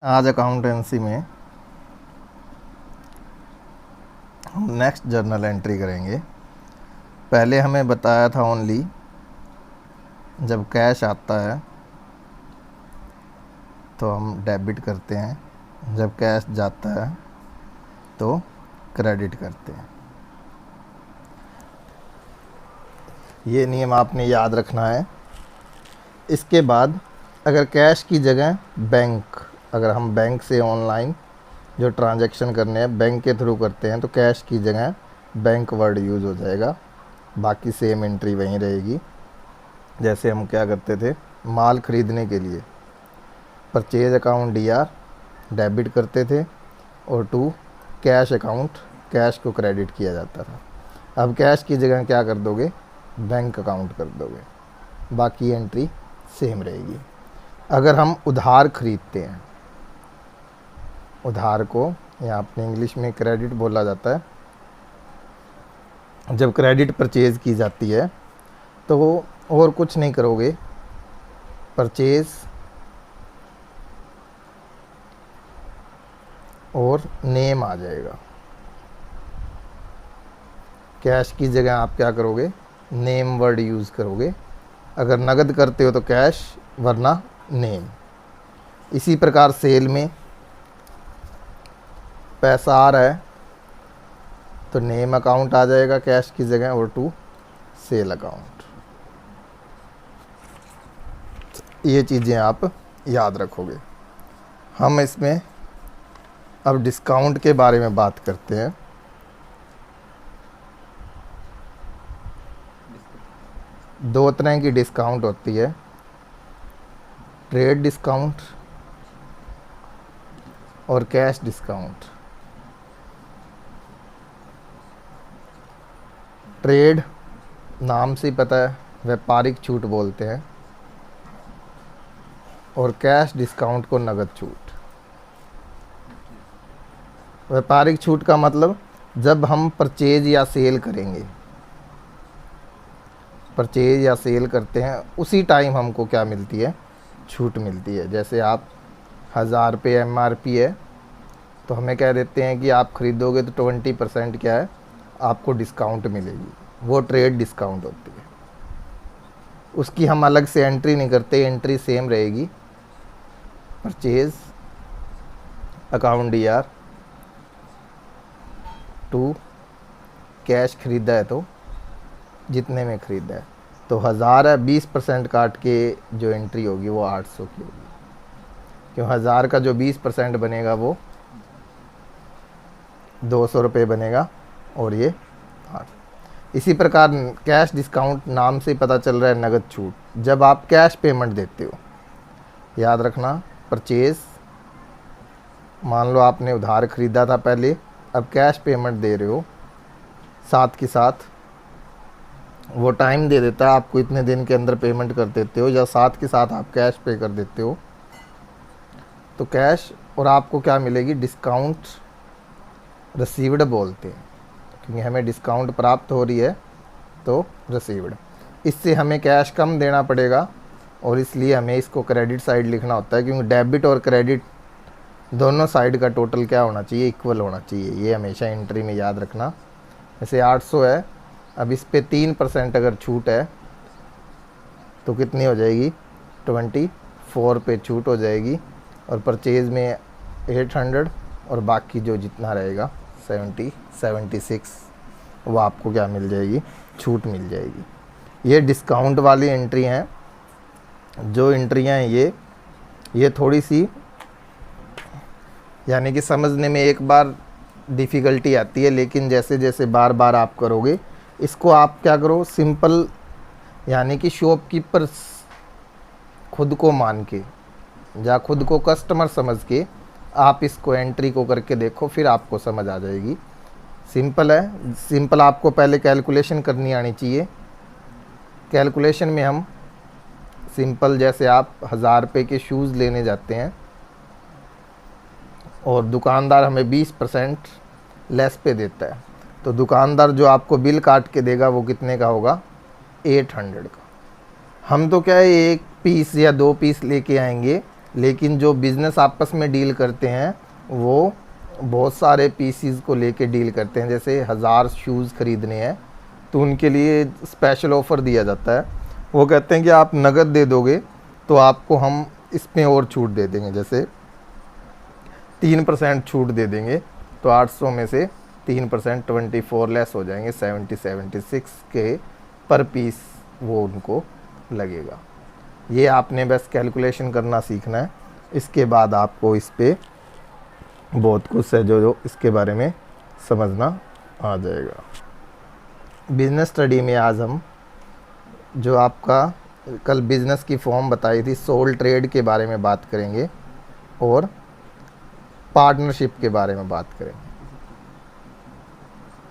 आज अकाउंटेंसी में हम नेक्स्ट जर्नल एंट्री करेंगे। पहले हमें बताया था ओनली जब कैश आता है तो हम डेबिट करते हैं, जब कैश जाता है तो क्रेडिट करते हैं। ये नियम आपने याद रखना है। इसके बाद अगर कैश की जगह अगर हम बैंक से ऑनलाइन जो ट्रांजैक्शन करने हैं बैंक के थ्रू करते हैं तो कैश की जगह बैंक वर्ड यूज़ हो जाएगा, बाकी सेम एंट्री वहीं रहेगी। जैसे हम क्या करते थे, माल ख़रीदने के लिए परचेज अकाउंट DR डेबिट करते थे और टू कैश अकाउंट कैश को क्रेडिट किया जाता था। अब कैश की जगह क्या कर दोगे, बैंक अकाउंट कर दोगे, बाकी एंट्री सेम रहेगी। अगर हम उधार खरीदते हैं, उधार को यहाँ अपने इंग्लिश में क्रेडिट बोला जाता है। जब क्रेडिट परचेज़ की जाती है तो और कुछ नहीं करोगे, परचेज़ और नेम आ जाएगा। कैश की जगह आप क्या करोगे, नेम वर्ड यूज़ करोगे। अगर नगद करते हो तो कैश, वरना नेम। इसी प्रकार सेल में पैसा आ रहा है तो नेम अकाउंट आ जाएगा कैश की जगह और टू सेल अकाउंट। ये चीज़ें आप याद रखोगे। हम इसमें अब डिस्काउंट के बारे में बात करते हैं। दो तरह की डिस्काउंट होती है, ट्रेड डिस्काउंट और कैश डिस्काउंट। ट्रेड नाम से पता है, व्यापारिक छूट बोलते हैं, और कैश डिस्काउंट को नगद छूट। व्यापारिक छूट का मतलब जब हम परचेज या सेल करेंगे, परचेज या सेल करते हैं उसी टाइम हमको क्या मिलती है, छूट मिलती है। जैसे आप 1000 रुपये MRP है तो हमें कह देते हैं कि आप ख़रीदोगे तो 20% क्या है आपको डिस्काउंट मिलेगी, वो ट्रेड डिस्काउंट होती है। उसकी हम अलग से एंट्री नहीं करते, एंट्री सेम रहेगी। Purchase account DR to cash ख़रीदा है तो जितने में ख़रीदा है, तो 1000 है, 20% काट के जो एंट्री होगी वो 800 की होगी, क्यों 1000 का जो 20% बनेगा वो 200 रुपये बनेगा और ये 8। इसी प्रकार कैश डिस्काउंट नाम से पता चल रहा है नगद छूट। जब आप कैश पेमेंट देते हो, याद रखना, परचेज मान लो आपने उधार ख़रीदा था पहले, अब कैश पेमेंट दे रहे हो, साथ के साथ वो टाइम दे देता है आपको, इतने दिन के अंदर पेमेंट कर देते हो, या साथ के साथ आप कैश पे कर देते हो तो कैश और आपको क्या मिलेगी, डिस्काउंट रिसीव्ड बोलते हैं, क्योंकि हमें डिस्काउंट प्राप्त हो रही है तो रिसीव्ड। इससे हमें कैश कम देना पड़ेगा और इसलिए हमें इसको क्रेडिट साइड लिखना होता है, क्योंकि डेबिट और क्रेडिट दोनों साइड का टोटल क्या होना चाहिए, इक्वल होना चाहिए। ये हमेशा एंट्री में याद रखना। जैसे 800 है, अब इस पे 3% अगर छूट है तो कितनी हो जाएगी, 24 पे छूट हो जाएगी, और परचेज़ में 800 और बाकी जो जितना रहेगा 76 वो आपको क्या मिल जाएगी, छूट मिल जाएगी। ये डिस्काउंट वाली एंट्री हैं। जो एंट्रियाँ हैं ये थोड़ी सी यानी कि समझने में एक बार डिफ़िकल्टी आती है, लेकिन जैसे जैसे बार बार आप करोगे इसको, आप क्या करो, सिंपल यानी कि शॉपकीपर खुद को मान के या खुद को कस्टमर समझ के आप इसको एंट्री को करके देखो, फिर आपको समझ आ जाएगी। सिंपल है, सिंपल आपको पहले कैलकुलेशन करनी आनी चाहिए। कैलकुलेशन में हम सिंपल, जैसे आप 1000 रुपये के शूज़ लेने जाते हैं और दुकानदार हमें 20% लेस पे देता है, तो दुकानदार जो आपको बिल काट के देगा वो कितने का होगा, 800 का। हम तो क्या है 1 पीस या 2 पीस लेके आएंगे, लेकिन जो बिज़नेस आपस में डील करते हैं वो बहुत सारे पीसीज को लेके डील करते हैं। जैसे 1000 शूज़ ख़रीदने हैं तो उनके लिए स्पेशल ऑफ़र दिया जाता है। वो कहते हैं कि आप नगद दे दोगे तो आपको हम इसमें और छूट दे देंगे, जैसे 3% छूट दे देंगे। तो 800 में से 3% 24 लेस हो जाएंगे, 76 के पर पीस वो उनको लगेगा। ये आपने बस कैलकुलेशन करना सीखना है, इसके बाद आपको इस पे बहुत कुछ है जो इसके बारे में समझना आ जाएगा। बिज़नेस स्टडी में आज हम जो आपका कल बिज़नेस की फॉर्म बताई थी, सोल ट्रेड के बारे में बात करेंगे और पार्टनरशिप के बारे में बात करेंगे।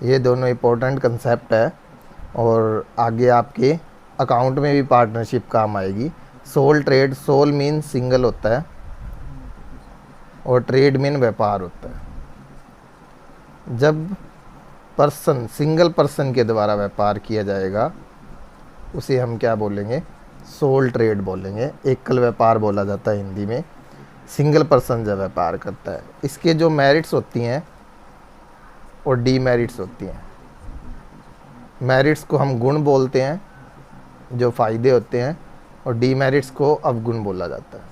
ये दोनों इम्पोर्टेंट कंसेप्ट है और आगे आपके अकाउंट में भी पार्टनरशिप काम आएगी। Sole trade, sole mean single होता है और ट्रेड मीन व्यापार होता है। जब पर्सन, सिंगल पर्सन के द्वारा व्यापार किया जाएगा उसे हम क्या बोलेंगे? सोल ट्रेड बोलेंगे। एकल व्यापार बोला जाता है हिंदी में, सिंगल पर्सन जब व्यापार करता है। इसके जो मेरिट्स होती हैं और डीमेरिट्स होती हैं। मेरिट्स को हम गुण बोलते हैं, जो फ़ायदे होते हैं, और डीमेरिट्स को अवगुण बोला जाता है।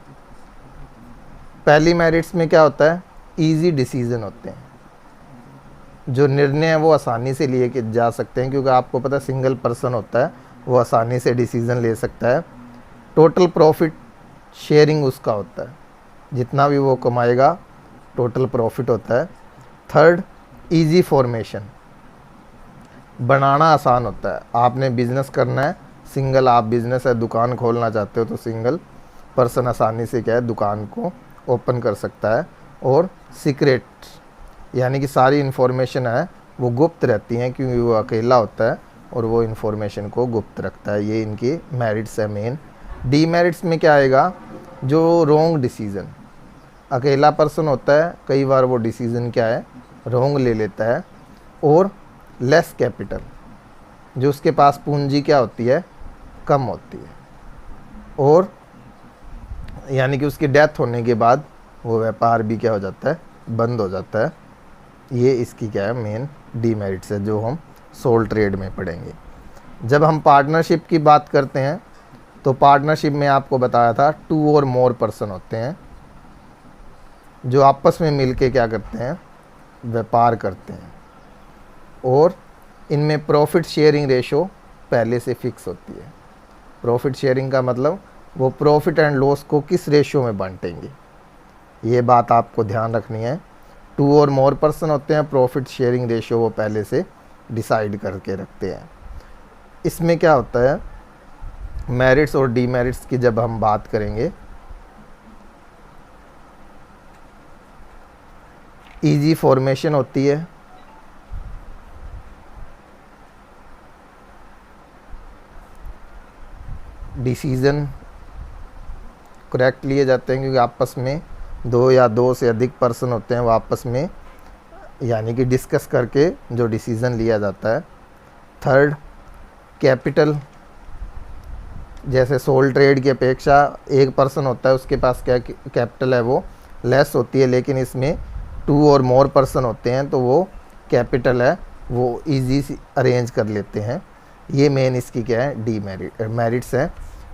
पहली मेरिट्स में क्या होता है? इजी डिसीजन होते हैं, जो निर्णय है वो आसानी से लिए जा सकते हैं, क्योंकि आपको पता है सिंगल पर्सन होता है, वो आसानी से डिसीज़न ले सकता है। टोटल प्रॉफिट शेयरिंग उसका होता है, जितना भी वो कमाएगा टोटल प्रॉफिट होता है। थर्ड, इजी फॉर्मेशन, बनाना आसान होता है। आपने बिज़नेस करना है, सिंगल आप बिज़नेस है, दुकान खोलना चाहते हो तो सिंगल पर्सन आसानी से क्या है, दुकान को ओपन कर सकता है। और सीक्रेट, यानी कि सारी इन्फॉर्मेशन है वो गुप्त रहती हैं, क्योंकि वो अकेला होता है और वो इन्फॉर्मेशन को गुप्त रखता है। ये इनके मेरिट्स है मेन। डीमेरिट्स में क्या आएगा? जो रॉन्ग डिसीज़न, अकेला पर्सन होता है, कई बार वो डिसीज़न क्या है, रॉन्ग ले लेता है। और लेस कैपिटल, जो उसके पास पूंजी क्या होती है, कम होती है। और यानी कि उसकी डेथ होने के बाद वो व्यापार भी क्या हो जाता है, बंद हो जाता है। ये इसकी क्या है, मेन डीमेरिट्स है, जो हम सोल ट्रेड में पढ़ेंगे। जब हम पार्टनरशिप की बात करते हैं तो पार्टनरशिप में आपको बताया था 2 और मोर पर्सन होते हैं, जो आपस में मिलके क्या करते हैं, व्यापार करते हैं। और इनमें प्रॉफिट शेयरिंग रेशो पहले से फिक्स होती है। प्रॉफिट शेयरिंग का मतलब वो प्रॉफिट एंड लॉस को किस रेशो में बांटेंगे, ये बात आपको ध्यान रखनी है। 2 और मोर पर्सन होते हैं, प्रॉफिट शेयरिंग रेशो वो पहले से डिसाइड करके रखते हैं। इसमें क्या होता है, मेरिट्स और डीमेरिट्स की जब हम बात करेंगे, इजी फॉर्मेशन होती है, डिसीज़न करेक्ट लिए जाते हैं, क्योंकि आपस में 2 या 2 से अधिक पर्सन होते हैं, वो आपस में यानी कि डिस्कस करके जो डिसीज़न लिया जाता है। थर्ड, कैपिटल, जैसे सोल ट्रेड की अपेक्षा एक पर्सन होता है, उसके पास क्या कैपिटल है वो लेस होती है, लेकिन इसमें 2 और मोर पर्सन होते हैं तो वो कैपिटल है वो इजी अरेंज कर लेते हैं। ये मेन इसकी क्या है, मेरिट्स है।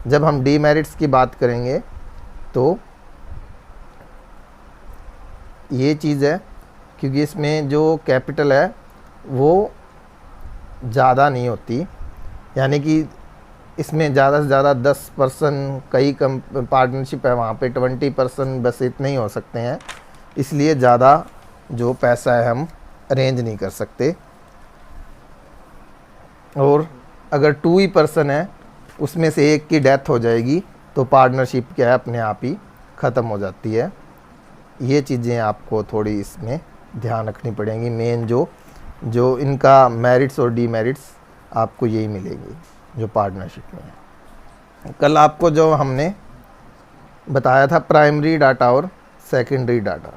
जब हम डीमेरिट्स की बात करेंगे तो ये चीज़ है, क्योंकि इसमें जो कैपिटल है वो ज़्यादा नहीं होती, यानी कि इसमें ज़्यादा से ज़्यादा 10%, कई कम पार्टनरशिप है वहाँ पे 20% बस इतने ही हो सकते हैं, इसलिए ज़्यादा जो पैसा है हम अरेंज नहीं कर सकते। और अगर 2 ही पर्सन है, उसमें से एक की डेथ हो जाएगी तो पार्टनरशिप क्या है, अपने आप ही ख़त्म हो जाती है। ये चीज़ें आपको थोड़ी इसमें ध्यान रखनी पड़ेंगी। मेन जो इनका मेरिट्स और डीमेरिट्स आपको यही मिलेंगी जो पार्टनरशिप में है। कल आपको जो हमने बताया था प्राइमरी डाटा और सेकेंडरी डाटा,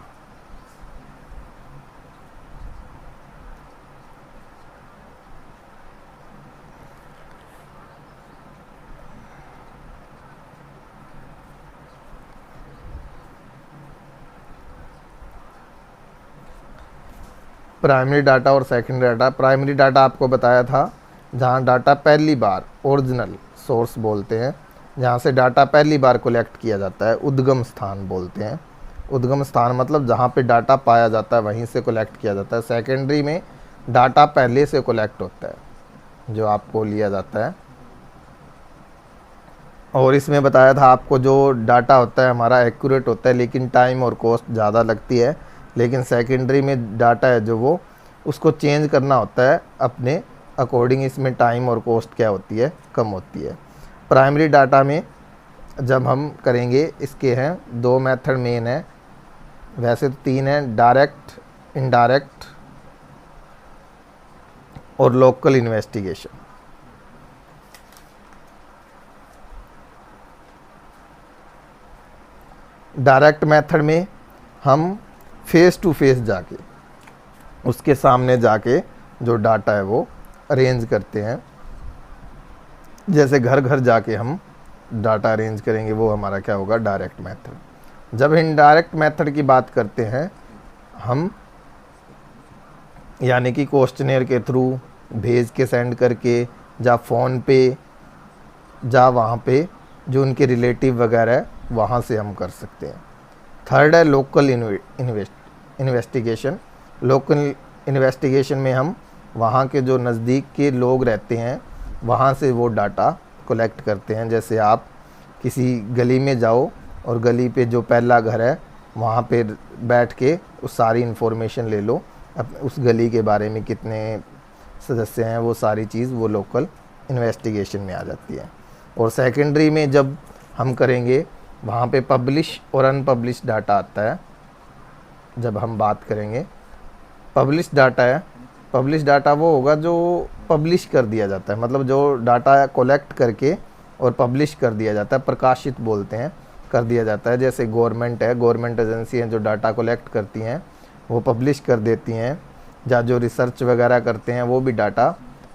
प्राइमरी डाटा और सेकेंडरी डाटा। प्राइमरी डाटा आपको बताया था जहाँ डाटा पहली बार, ओरिजिनल सोर्स बोलते हैं, जहाँ से डाटा पहली बार कलेक्ट किया जाता है, उद्गम स्थान बोलते हैं। उद्गम स्थान मतलब जहाँ पे डाटा पाया जाता है वहीं से कलेक्ट किया जाता है। सेकेंडरी में डाटा पहले से कलेक्ट होता है जो आपको लिया जाता है। और इसमें बताया था आपको जो डाटा होता है हमारा एक्यूरेट होता है, लेकिन टाइम और कॉस्ट ज़्यादा लगती है। लेकिन सेकेंडरी में डाटा है जो वो उसको चेंज करना होता है अपने अकॉर्डिंग, इसमें टाइम और कॉस्ट क्या होती है, कम होती है। प्राइमरी डाटा में जब हम करेंगे, इसके हैं 2 मेथड मेन है, वैसे तो 3 हैं, डायरेक्ट, इनडायरेक्ट और लोकल इन्वेस्टिगेशन। डायरेक्ट मेथड में हम फेस टू फेस जाके, उसके सामने जाके जो डाटा है वो अरेंज करते हैं। जैसे घर घर जाके हम डाटा अरेंज करेंगे, वो हमारा क्या होगा, डायरेक्ट मेथड। जब इनडायरेक्ट मेथड की बात करते हैं हम, यानी कि क्वेश्चनेयर के थ्रू भेज के सेंड करके, जा फ़ोन पे, जा वहाँ पे जो उनके रिलेटिव वगैरह है वहाँ से हम कर सकते हैं। थर्ड है लोकल इन्वेस्टिगेशन। लोकल इन्वेस्टिगेशन में हम वहाँ के जो नज़दीक के लोग रहते हैं वहाँ से वो डाटा कलेक्ट करते हैं। जैसे आप किसी गली में जाओ और गली पे जो पहला घर है वहाँ पे बैठ के उस सारी इन्फॉर्मेशन ले लो, उस गली के बारे में कितने सदस्य हैं, वो सारी चीज़ वो लोकल इन्वेस्टिगेशन में आ जाती है। और सेकेंडरी में जब हम करेंगे वहाँ पे पब्लिश और अनपब्लिश डाटा आता है। जब हम बात करेंगे पब्लिश डाटा है, पब्लिश डाटा वो होगा जो पब्लिश कर दिया जाता है, मतलब जो डाटा कलेक्ट करके और पब्लिश कर दिया जाता है, प्रकाशित बोलते हैं, कर दिया जाता है। जैसे गवर्नमेंट है, गवर्नमेंट एजेंसी हैं जो डाटा कलेक्ट करती हैं वो पब्लिश कर देती हैं, या जो रिसर्च वगैरह करते हैं वो भी डाटा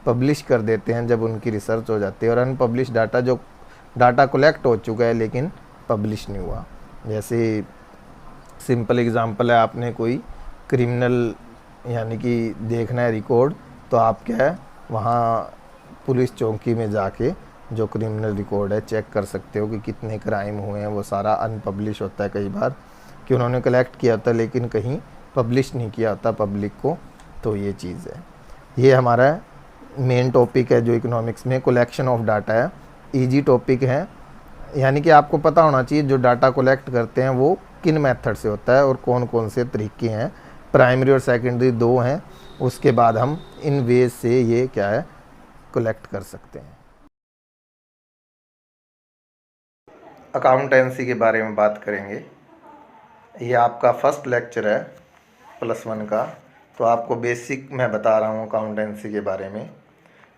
पब्लिश कर देते हैं जब उनकी रिसर्च हो जाती है। और अनपब्लिश डाटा जो डाटा कलेक्ट हो चुका है लेकिन पब्लिश नहीं हुआ। जैसे सिंपल एग्जांपल है, आपने कोई क्रिमिनल यानी कि देखना है रिकॉर्ड, तो आप क्या है वहाँ पुलिस चौकी में जाके जो क्रिमिनल रिकॉर्ड है चेक कर सकते हो कि कितने क्राइम हुए हैं। वो सारा अनपब्लिश होता है कई बार कि उन्होंने कलेक्ट किया होता है लेकिन कहीं पब्लिश नहीं किया होता पब्लिक को। तो ये चीज़ है, ये हमारा मेन टॉपिक है जो इकोनॉमिक्स में कलेक्शन ऑफ डाटा है। इजी टॉपिक है, यानी कि आपको पता होना चाहिए जो डाटा कलेक्ट करते हैं वो किन मेथड से होता है और कौन कौन से तरीके हैं। प्राइमरी और सेकेंडरी 2 हैं, उसके बाद हम इन वेज से ये क्या है कलेक्ट कर सकते हैं। अकाउंटेंसी के बारे में बात करेंगे। ये आपका फर्स्ट लेक्चर है +1 का, तो आपको बेसिक मैं बता रहा हूँ अकाउंटेंसी के बारे में।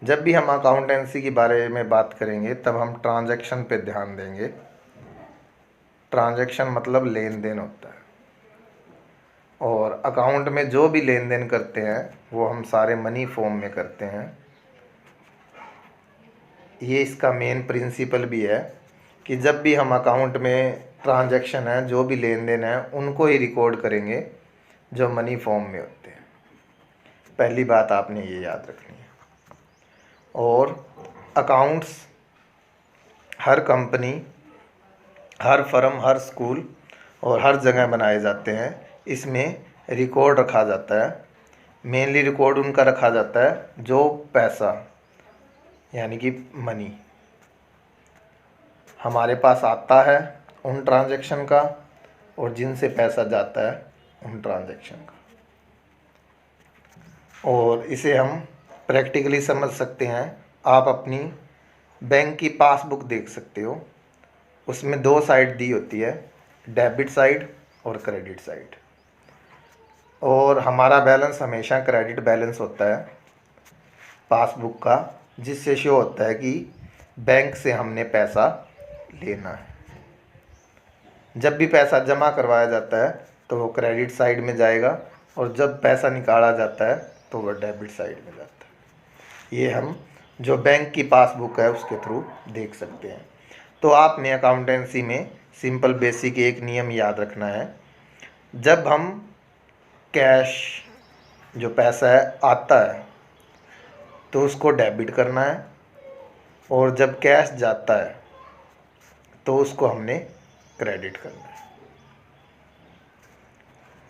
जब भी हम अकाउंटेंसी के बारे में बात करेंगे तब हम ट्रांजैक्शन पे ध्यान देंगे। ट्रांजैक्शन मतलब लेन देन होता है, और अकाउंट में जो भी लेन देन करते हैं वो हम सारे मनी फॉर्म में करते हैं। ये इसका मेन प्रिंसिपल भी है कि जब भी हम अकाउंट में ट्रांजैक्शन है, जो भी लेन देन है, उनको ही रिकॉर्ड करेंगे जो मनी फॉर्म में होते हैं। पहली बात आपने ये याद रखनी है। और अकाउंट्स हर कंपनी, हर फर्म, हर स्कूल और हर जगह बनाए जाते हैं। इसमें रिकॉर्ड रखा जाता है, मेनली रिकॉर्ड उनका रखा जाता है जो पैसा यानी कि मनी हमारे पास आता है उन ट्रांजैक्शन का, और जिनसे पैसा जाता है उन ट्रांजैक्शन का। और इसे हम प्रैक्टिकली समझ सकते हैं। आप अपनी बैंक की पासबुक देख सकते हो, उसमें 2 साइड दी होती है, डेबिट साइड और क्रेडिट साइड। और हमारा बैलेंस हमेशा क्रेडिट बैलेंस होता है पासबुक का, जिससे शो होता है कि बैंक से हमने पैसा लेना है। जब भी पैसा जमा करवाया जाता है तो वो क्रेडिट साइड में जाएगा, और जब पैसा निकाला जाता है तो वो डेबिट साइड में जाता है। ये हम जो बैंक की पासबुक है उसके थ्रू देख सकते हैं। तो आपने अकाउंटेंसी में सिंपल बेसिक एक नियम याद रखना है। जब हम कैश जो पैसा है आता है तो उसको डेबिट करना है, और जब कैश जाता है तो उसको हमने क्रेडिट करना है।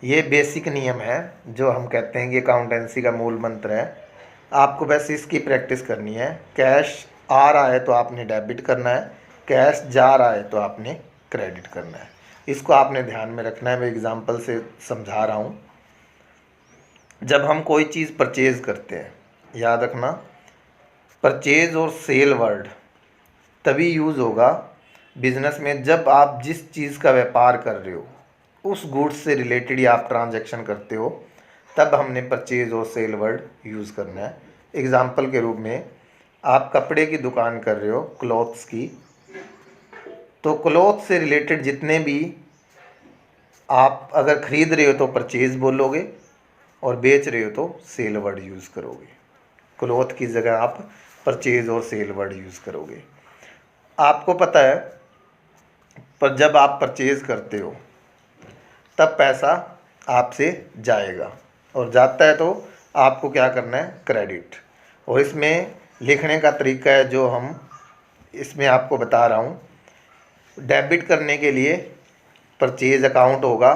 ये बेसिक नियम है जो हम कहते हैं कि अकाउंटेंसी का मूल मंत्र है। आपको बस इसकी प्रैक्टिस करनी है। कैश आ रहा है तो आपने डेबिट करना है, कैश जा रहा है तो आपने क्रेडिट करना है। इसको आपने ध्यान में रखना है। मैं एग्जांपल से समझा रहा हूँ। जब हम कोई चीज़ परचेज़ करते हैं, याद रखना, परचेज़ और सेल वर्ड तभी यूज़ होगा बिजनेस में जब आप जिस चीज़ का व्यापार कर रहे हो, उस गुड्स से रिलेटेड ही आप ट्रांजैक्शन करते हो, तब हमने परचेज़ और सेल वर्ड यूज़ करना है। एग्जांपल के रूप में आप कपड़े की दुकान कर रहे हो, क्लॉथ्स की, तो क्लॉथ से रिलेटेड जितने भी आप अगर ख़रीद रहे हो तो परचेज़ बोलोगे, और बेच रहे हो तो सेल वर्ड यूज़ करोगे। क्लॉथ की जगह आप परचेज़ और सेल वर्ड यूज़ करोगे। आपको पता है, पर जब आप परचेज़ करते हो तब पैसा आपसे जाएगा, और जाता है तो आपको क्या करना है, क्रेडिट। और इसमें लिखने का तरीका है जो हम इसमें आपको बता रहा हूँ। डेबिट करने के लिए परचेज अकाउंट होगा,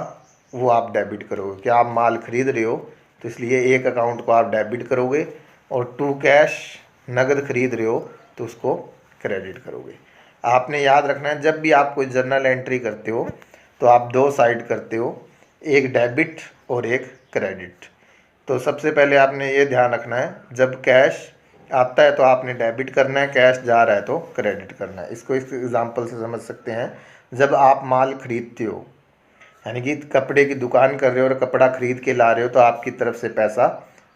वो आप डेबिट करोगे। क्या आप माल खरीद रहे हो तो इसलिए एक अकाउंट को आप डेबिट करोगे, और टू कैश नगद खरीद रहे हो तो उसको क्रेडिट करोगे। आपने याद रखना है, जब भी आप कोई जर्नल एंट्री करते हो तो आप दो साइड करते हो, एक डेबिट और एक क्रेडिट। तो सबसे पहले आपने ये ध्यान रखना है, जब कैश आता है तो आपने डेबिट करना है, कैश जा रहा है तो क्रेडिट करना है। इसको इस एग्जांपल से समझ सकते हैं। जब आप माल खरीदते हो, यानी कि कपड़े की दुकान कर रहे हो और कपड़ा खरीद के ला रहे हो, तो आपकी तरफ से पैसा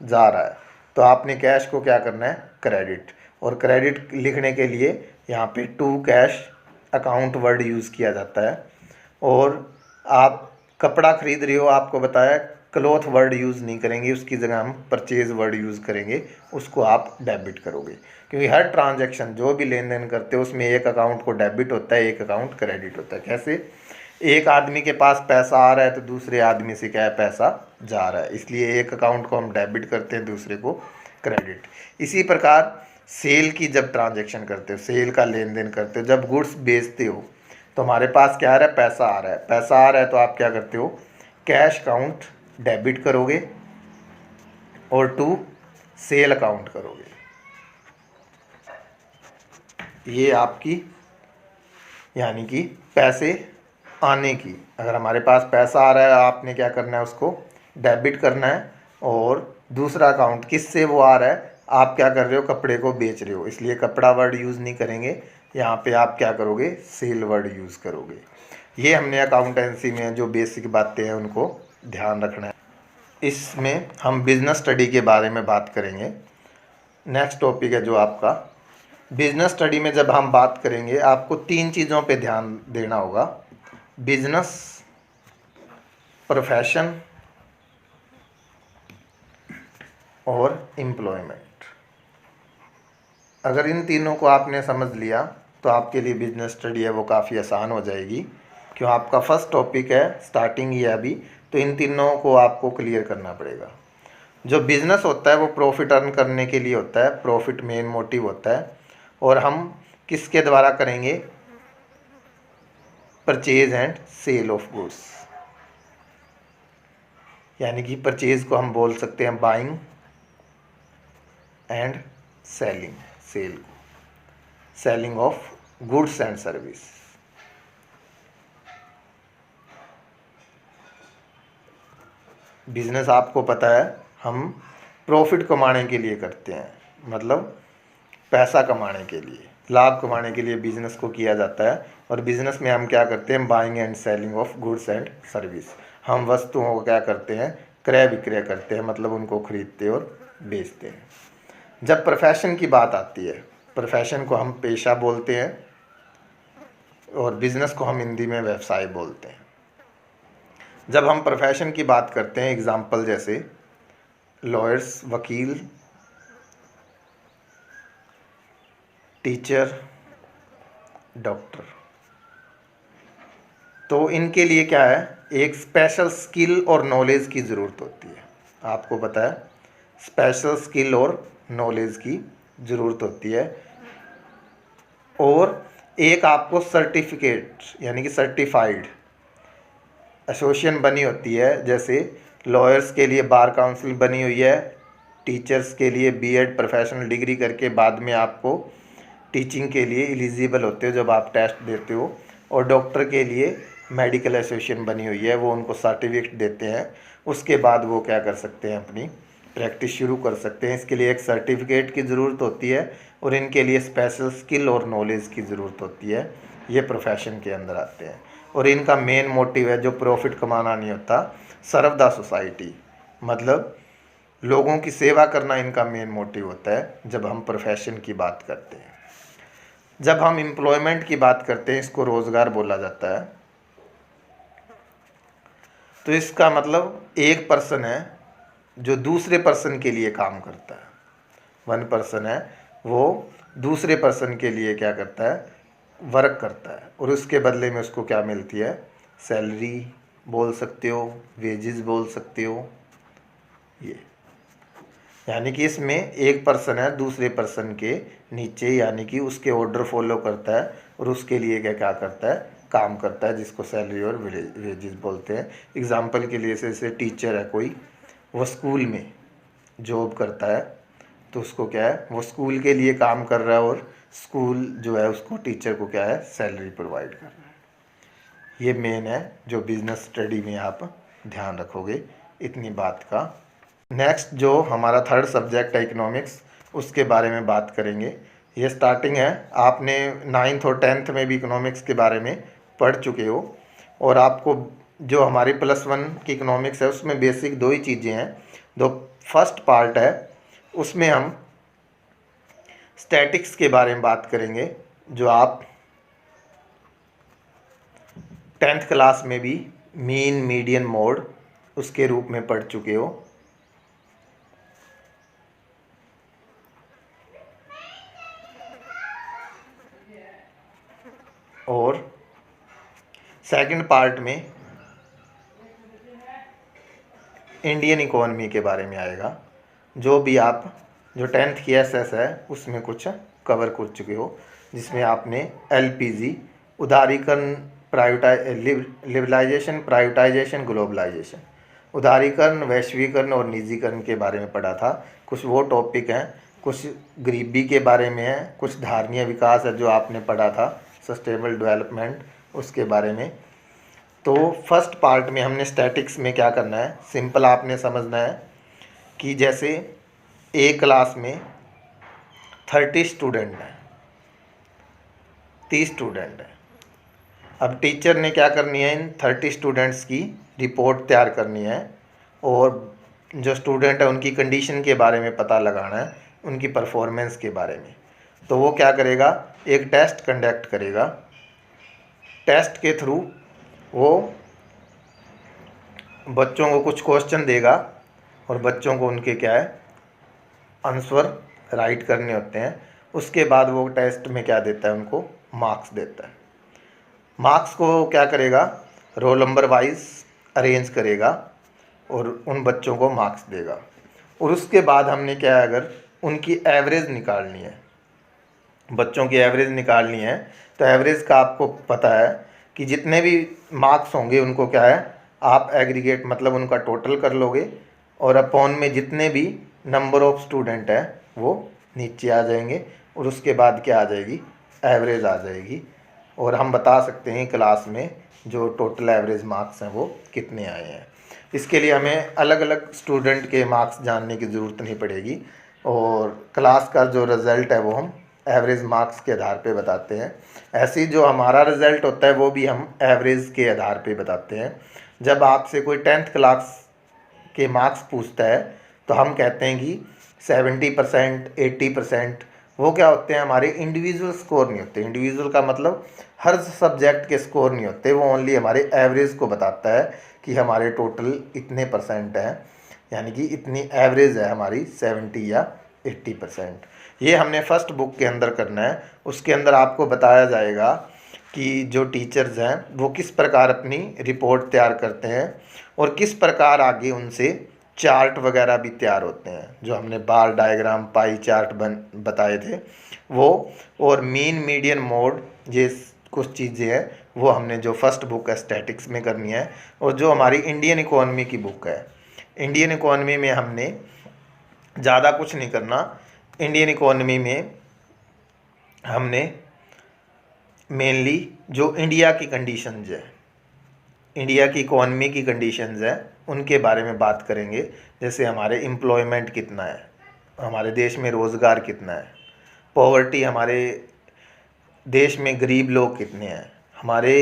जा रहा है, तो आपने कैश को क्या करना है, क्रेडिट। और क्रेडिट लिखने के लिए यहाँ पे to cash account word use किया जाता है। और आप कपड़ा खरीद रहे हो, आपको बताया क्लॉथ वर्ड यूज़ नहीं करेंगे, उसकी जगह हम परचेज़ वर्ड यूज़ करेंगे, उसको आप डेबिट करोगे। क्योंकि हर ट्रांजैक्शन जो भी लेन देन करते हो उसमें एक अकाउंट को डेबिट होता है, एक अकाउंट क्रेडिट होता है। कैसे, एक आदमी के पास पैसा आ रहा है तो दूसरे आदमी से क्या है, पैसा जा रहा है, इसलिए एक अकाउंट को हम डेबिट करते हैं, दूसरे को क्रेडिट। इसी प्रकार सेल की जब ट्रांजैक्शन करते हो, सेल का लेन देन करते हो, जब गुड्स बेचते हो तो हमारे पास क्या आ रहा है, पैसा आ रहा है। पैसा आ रहा है तो आप क्या करते हो, कैश अकाउंट डेबिट करोगे और टू सेल अकाउंट करोगे। ये आपकी यानी कि पैसे आने की, अगर हमारे पास पैसा आ रहा है आपने क्या करना है, उसको डेबिट करना है। और दूसरा अकाउंट किससे वो आ रहा है, आप क्या कर रहे हो, कपड़े को बेच रहे हो, इसलिए कपड़ा वर्ड यूज़ नहीं करेंगे, यहाँ पे आप क्या करोगे, सेल वर्ड यूज़ करोगे। ये हमने अकाउंटेंसी में जो बेसिक बातें हैं उनको ध्यान रखना है। इसमें हम बिजनेस स्टडी के बारे में बात करेंगे। नेक्स्ट टॉपिक है जो आपका बिजनेस स्टडी में जब हम बात करेंगे, आपको तीन चीज़ों पे ध्यान देना होगा, बिजनेस, प्रोफेशन और एम्प्लॉयमेंट। अगर इन तीनों को आपने समझ लिया तो आपके लिए बिजनेस स्टडी है वो काफ़ी आसान हो जाएगी। क्यों, आपका फर्स्ट टॉपिक है, स्टार्टिंग ही है अभी, तो इन तीनों को आपको क्लियर करना पड़ेगा। जो बिज़नेस होता है वो प्रॉफिट अर्न करने के लिए होता है, प्रॉफिट मेन मोटिव होता है। और हम किसके द्वारा करेंगे, purchase and sell of goods, यानी कि परचेज को हम बोल सकते हैं buying and selling, selling of goods and service. Business आपको पता है हम प्रॉफिट कमाने के लिए करते हैं, मतलब पैसा कमाने के लिए, लाभ कमाने के लिए बिजनेस को किया जाता है। और बिजनेस में हम क्या करते हैं, buying and selling of goods and service. हम वस्तुओं को क्या करते हैं, क्रय विक्रय करते हैं, मतलब उनको खरीदते और बेचते हैं। जब प्रोफेशन की बात आती है, प्रोफेशन को हम पेशा बोलते हैं और बिजनेस को हम हिंदी में व्यवसाय बोलते हैं। जब हम प्रोफेशन की बात करते हैं, एग्जाम्पल जैसे लॉयर्स, वकील, टीचर, डॉक्टर, तो इनके लिए क्या है, एक स्पेशल स्किल और नॉलेज की ज़रूरत होती है। आपको पता है स्पेशल स्किल और नॉलेज की ज़रूरत होती है, और एक आपको सर्टिफिकेट यानी कि सर्टिफाइड एसोसिएशन बनी होती है। जैसे लॉयर्स के लिए बार काउंसिल बनी हुई है, टीचर्स के लिए बीएड प्रोफेशनल डिग्री करके बाद में आपको टीचिंग के लिए एलिजिबल होते हो जब आप टेस्ट देते हो, और डॉक्टर के लिए मेडिकल एसोसिएशन बनी हुई है, वो उनको सर्टिफिकेट देते हैं, उसके बाद वो क्या कर सकते हैं, अपनी प्रैक्टिस शुरू कर सकते हैं। इसके लिए एक सर्टिफिकेट की ज़रूरत होती है और इनके लिए स्पेशल स्किल और नॉलेज की ज़रूरत होती है। ये प्रोफेशन के अंदर आते हैं और इनका मेन मोटिव है जो प्रॉफिट कमाना नहीं होता, सर्व द सोसाइटी, मतलब लोगों की सेवा करना इनका मेन मोटिव होता है जब हम प्रोफेशन की बात करते हैं। जब हम एम्प्लॉयमेंट की बात करते हैं, इसको रोज़गार बोला जाता है। तो इसका मतलब एक पर्सन है जो दूसरे पर्सन के लिए काम करता है, वन पर्सन है वो दूसरे पर्सन के लिए क्या करता है, वर्क करता है, और उसके बदले में उसको क्या मिलती है, सैलरी बोल सकते हो, वेजेस बोल सकते हो। ये यानी कि इसमें एक पर्सन है दूसरे पर्सन के नीचे, यानी कि उसके ऑर्डर फॉलो करता है और उसके लिए क्या क्या करता है, काम करता है, जिसको सैलरी और वेजेस बोलते हैं। एग्जाम्पल के लिए जैसे टीचर है कोई, वो स्कूल में जॉब करता है, तो उसको क्या है, वो स्कूल के लिए काम कर रहा है और स्कूल जो है उसको टीचर को क्या है, सैलरी प्रोवाइड कर रहा है। ये मेन है जो बिजनेस स्टडी में आप ध्यान रखोगे इतनी बात का। नेक्स्ट जो हमारा थर्ड सब्जेक्ट है इकोनॉमिक्स, उसके बारे में बात करेंगे। ये स्टार्टिंग है, आपने 9th और 10th में भी इकोनॉमिक्स के बारे में पढ़ चुके हो, और आपको जो हमारी +1 की इकोनॉमिक्स है उसमें बेसिक दो ही चीज़ें हैं। दो फर्स्ट पार्ट है उसमें हम स्टैटिक्स के बारे में बात करेंगे, जो आप 10th क्लास में भी मीन मीडियन मोड उसके रूप में पढ़ चुके हो। और सेकंड पार्ट में इंडियन इकोनॉमी के बारे में आएगा, जो भी आप जो 10th की एसएस है उसमें कुछ कवर कर चुके हो, जिसमें आपने एलपीजी, उदारीकरण, लिबरलाइजेशन, प्राइवेटाइजेशन, ग्लोबलाइजेशन, उदारीकरण, वैश्वीकरण और निजीकरण के बारे में पढ़ा था। कुछ वो टॉपिक हैं, कुछ गरीबी के बारे में है, कुछ धारणीय विकास है जो आपने पढ़ा था, सस्टेनेबल डेवलपमेंट, उसके बारे में। तो फर्स्ट पार्ट में हमने स्टैटिक्स में क्या करना है, सिंपल आपने समझना है कि जैसे एक क्लास में 30 स्टूडेंट हैं, 30 स्टूडेंट हैं। अब टीचर ने क्या करनी है, इन 30 स्टूडेंट्स की रिपोर्ट तैयार करनी है और जो स्टूडेंट है उनकी कंडीशन के बारे में पता लगाना है, उनकी परफॉर्मेंस के बारे में। तो वो क्या करेगा, एक टेस्ट कंडक्ट करेगा। टेस्ट के थ्रू वो बच्चों को कुछ क्वेश्चन देगा और बच्चों को उनके क्या है, आंसर राइट करने होते हैं। उसके बाद वो टेस्ट में क्या देता है, उनको मार्क्स देता है। मार्क्स को क्या करेगा, रोल नंबर वाइज अरेंज करेगा और उन बच्चों को मार्क्स देगा। और उसके बाद हमने क्या है, अगर उनकी एवरेज निकालनी है, बच्चों की एवरेज निकालनी है, तो एवरेज का आपको पता है कि जितने भी मार्क्स होंगे उनको क्या है, आप एग्रीगेट मतलब उनका टोटल कर लोगे और अपॉन में जितने भी नंबर ऑफ स्टूडेंट है वो नीचे आ जाएंगे और उसके बाद क्या आ जाएगी, एवरेज आ जाएगी। और हम बता सकते हैं क्लास में जो टोटल एवरेज मार्क्स हैं वो कितने आए हैं। इसके लिए हमें अलग अलग स्टूडेंट के मार्क्स जानने की ज़रूरत नहीं पड़ेगी, और क्लास का जो रिज़ल्ट है वो हम एवरेज मार्क्स के आधार पे बताते हैं। ऐसे ही जो हमारा रिज़ल्ट होता है वो भी हम एवरेज के आधार पे बताते हैं। जब आपसे कोई 10th क्लास के मार्क्स पूछता है तो हम कहते हैं कि 70%, 80%, वो क्या होते हैं, हमारे इंडिविजुअल स्कोर नहीं होते। इंडिविजुअल का मतलब हर सब्जेक्ट के स्कोर नहीं होते, वो ओनली हमारे एवरेज को बताता है कि हमारे टोटल इतने % हैं, यानी कि इतनी एवरेज है हमारी 70 या 80%। ये हमने फर्स्ट बुक के अंदर करना है। उसके अंदर आपको बताया जाएगा कि जो टीचर्स हैं वो किस प्रकार अपनी रिपोर्ट तैयार करते हैं और किस प्रकार आगे उनसे चार्ट वगैरह भी तैयार होते हैं, जो हमने बार डायग्राम, पाई चार्ट बताए थे वो, और मीन मीडियन मोड, ये कुछ चीज़ें हैं वो हमने जो फर्स्ट बुक है स्टैटिक्स में करनी है। और जो हमारी इंडियन इकोनॉमी की बुक है, इंडियन इकोनॉमी में हमने ज़्यादा कुछ नहीं करना। इंडियन इकोनॉमी में हमने मेनली जो इंडिया की कंडीशंस है, इंडिया की इकोनॉमी की कंडीशंस है, उनके बारे में बात करेंगे। जैसे हमारे एम्प्लॉयमेंट कितना है, हमारे देश में रोज़गार कितना है, पॉवर्टी, हमारे देश में गरीब लोग कितने हैं, हमारे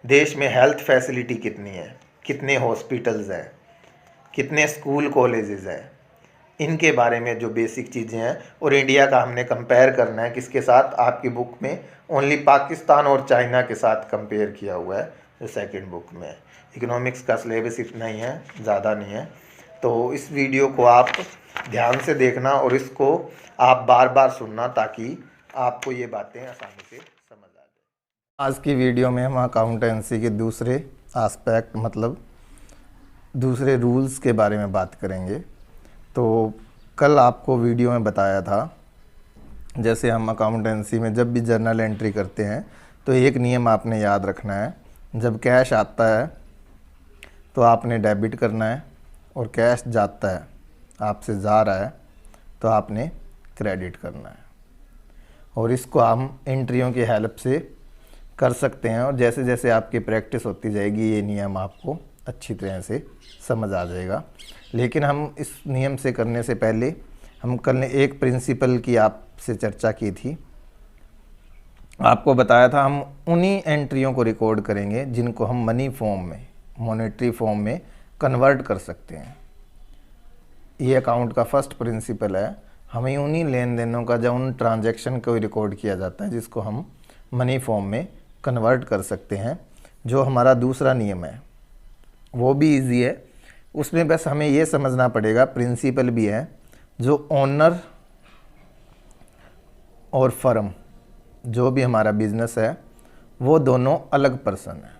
देश में हेल्थ फैसिलिटी कितनी है, कितने हॉस्पिटल्स हैं, कितने स्कूल कॉलेजेस हैं, इनके बारे में जो बेसिक चीज़ें हैं। और इंडिया का हमने कंपेयर करना है किसके साथ, आपकी बुक में ओनली पाकिस्तान और चाइना के साथ कंपेयर किया हुआ है जो सेकंड बुक में है। इकोनॉमिक्स का सिलेबस इतना ही है, ज़्यादा नहीं है। तो इस वीडियो को आप ध्यान से देखना और इसको आप बार बार सुनना ताकि आपको ये बातें आसानी से समझ आ जाए। आज की वीडियो में हम अकाउंटेंसी के दूसरे एस्पेक्ट, मतलब दूसरे रूल्स के बारे में बात करेंगे। तो कल आपको वीडियो में बताया था, जैसे हम अकाउंटेंसी में जब भी जर्नल एंट्री करते हैं तो एक नियम आपने याद रखना है, जब कैश आता है तो आपने डेबिट करना है, और कैश जाता है, आपसे जा रहा है, तो आपने क्रेडिट करना है। और इसको हम एंट्रियों की हेल्प से कर सकते हैं, और जैसे जैसे आपकी प्रैक्टिस होती जाएगी ये नियम आपको अच्छी तरह से समझ आ जाएगा। लेकिन हम इस नियम से करने से पहले हम कल ने एक प्रिंसिपल की आपसे चर्चा की थी, आपको बताया था हम उन्हीं एंट्रियों को रिकॉर्ड करेंगे जिनको हम मनी फॉर्म में, मॉनेटरी फॉर्म में कन्वर्ट कर सकते हैं। ये अकाउंट का फर्स्ट प्रिंसिपल है, हमें उन्हीं लेन देनों का, जब उन ट्रांजैक्शन को रिकॉर्ड किया जाता है जिसको हम मनी फॉर्म में कन्वर्ट कर सकते हैं। जो हमारा दूसरा नियम है वो भी इजी है, उसमें बस हमें ये समझना पड़ेगा, प्रिंसिपल भी है, जो ओनर और फर्म, जो भी हमारा बिजनेस है, वो दोनों अलग पर्सन है,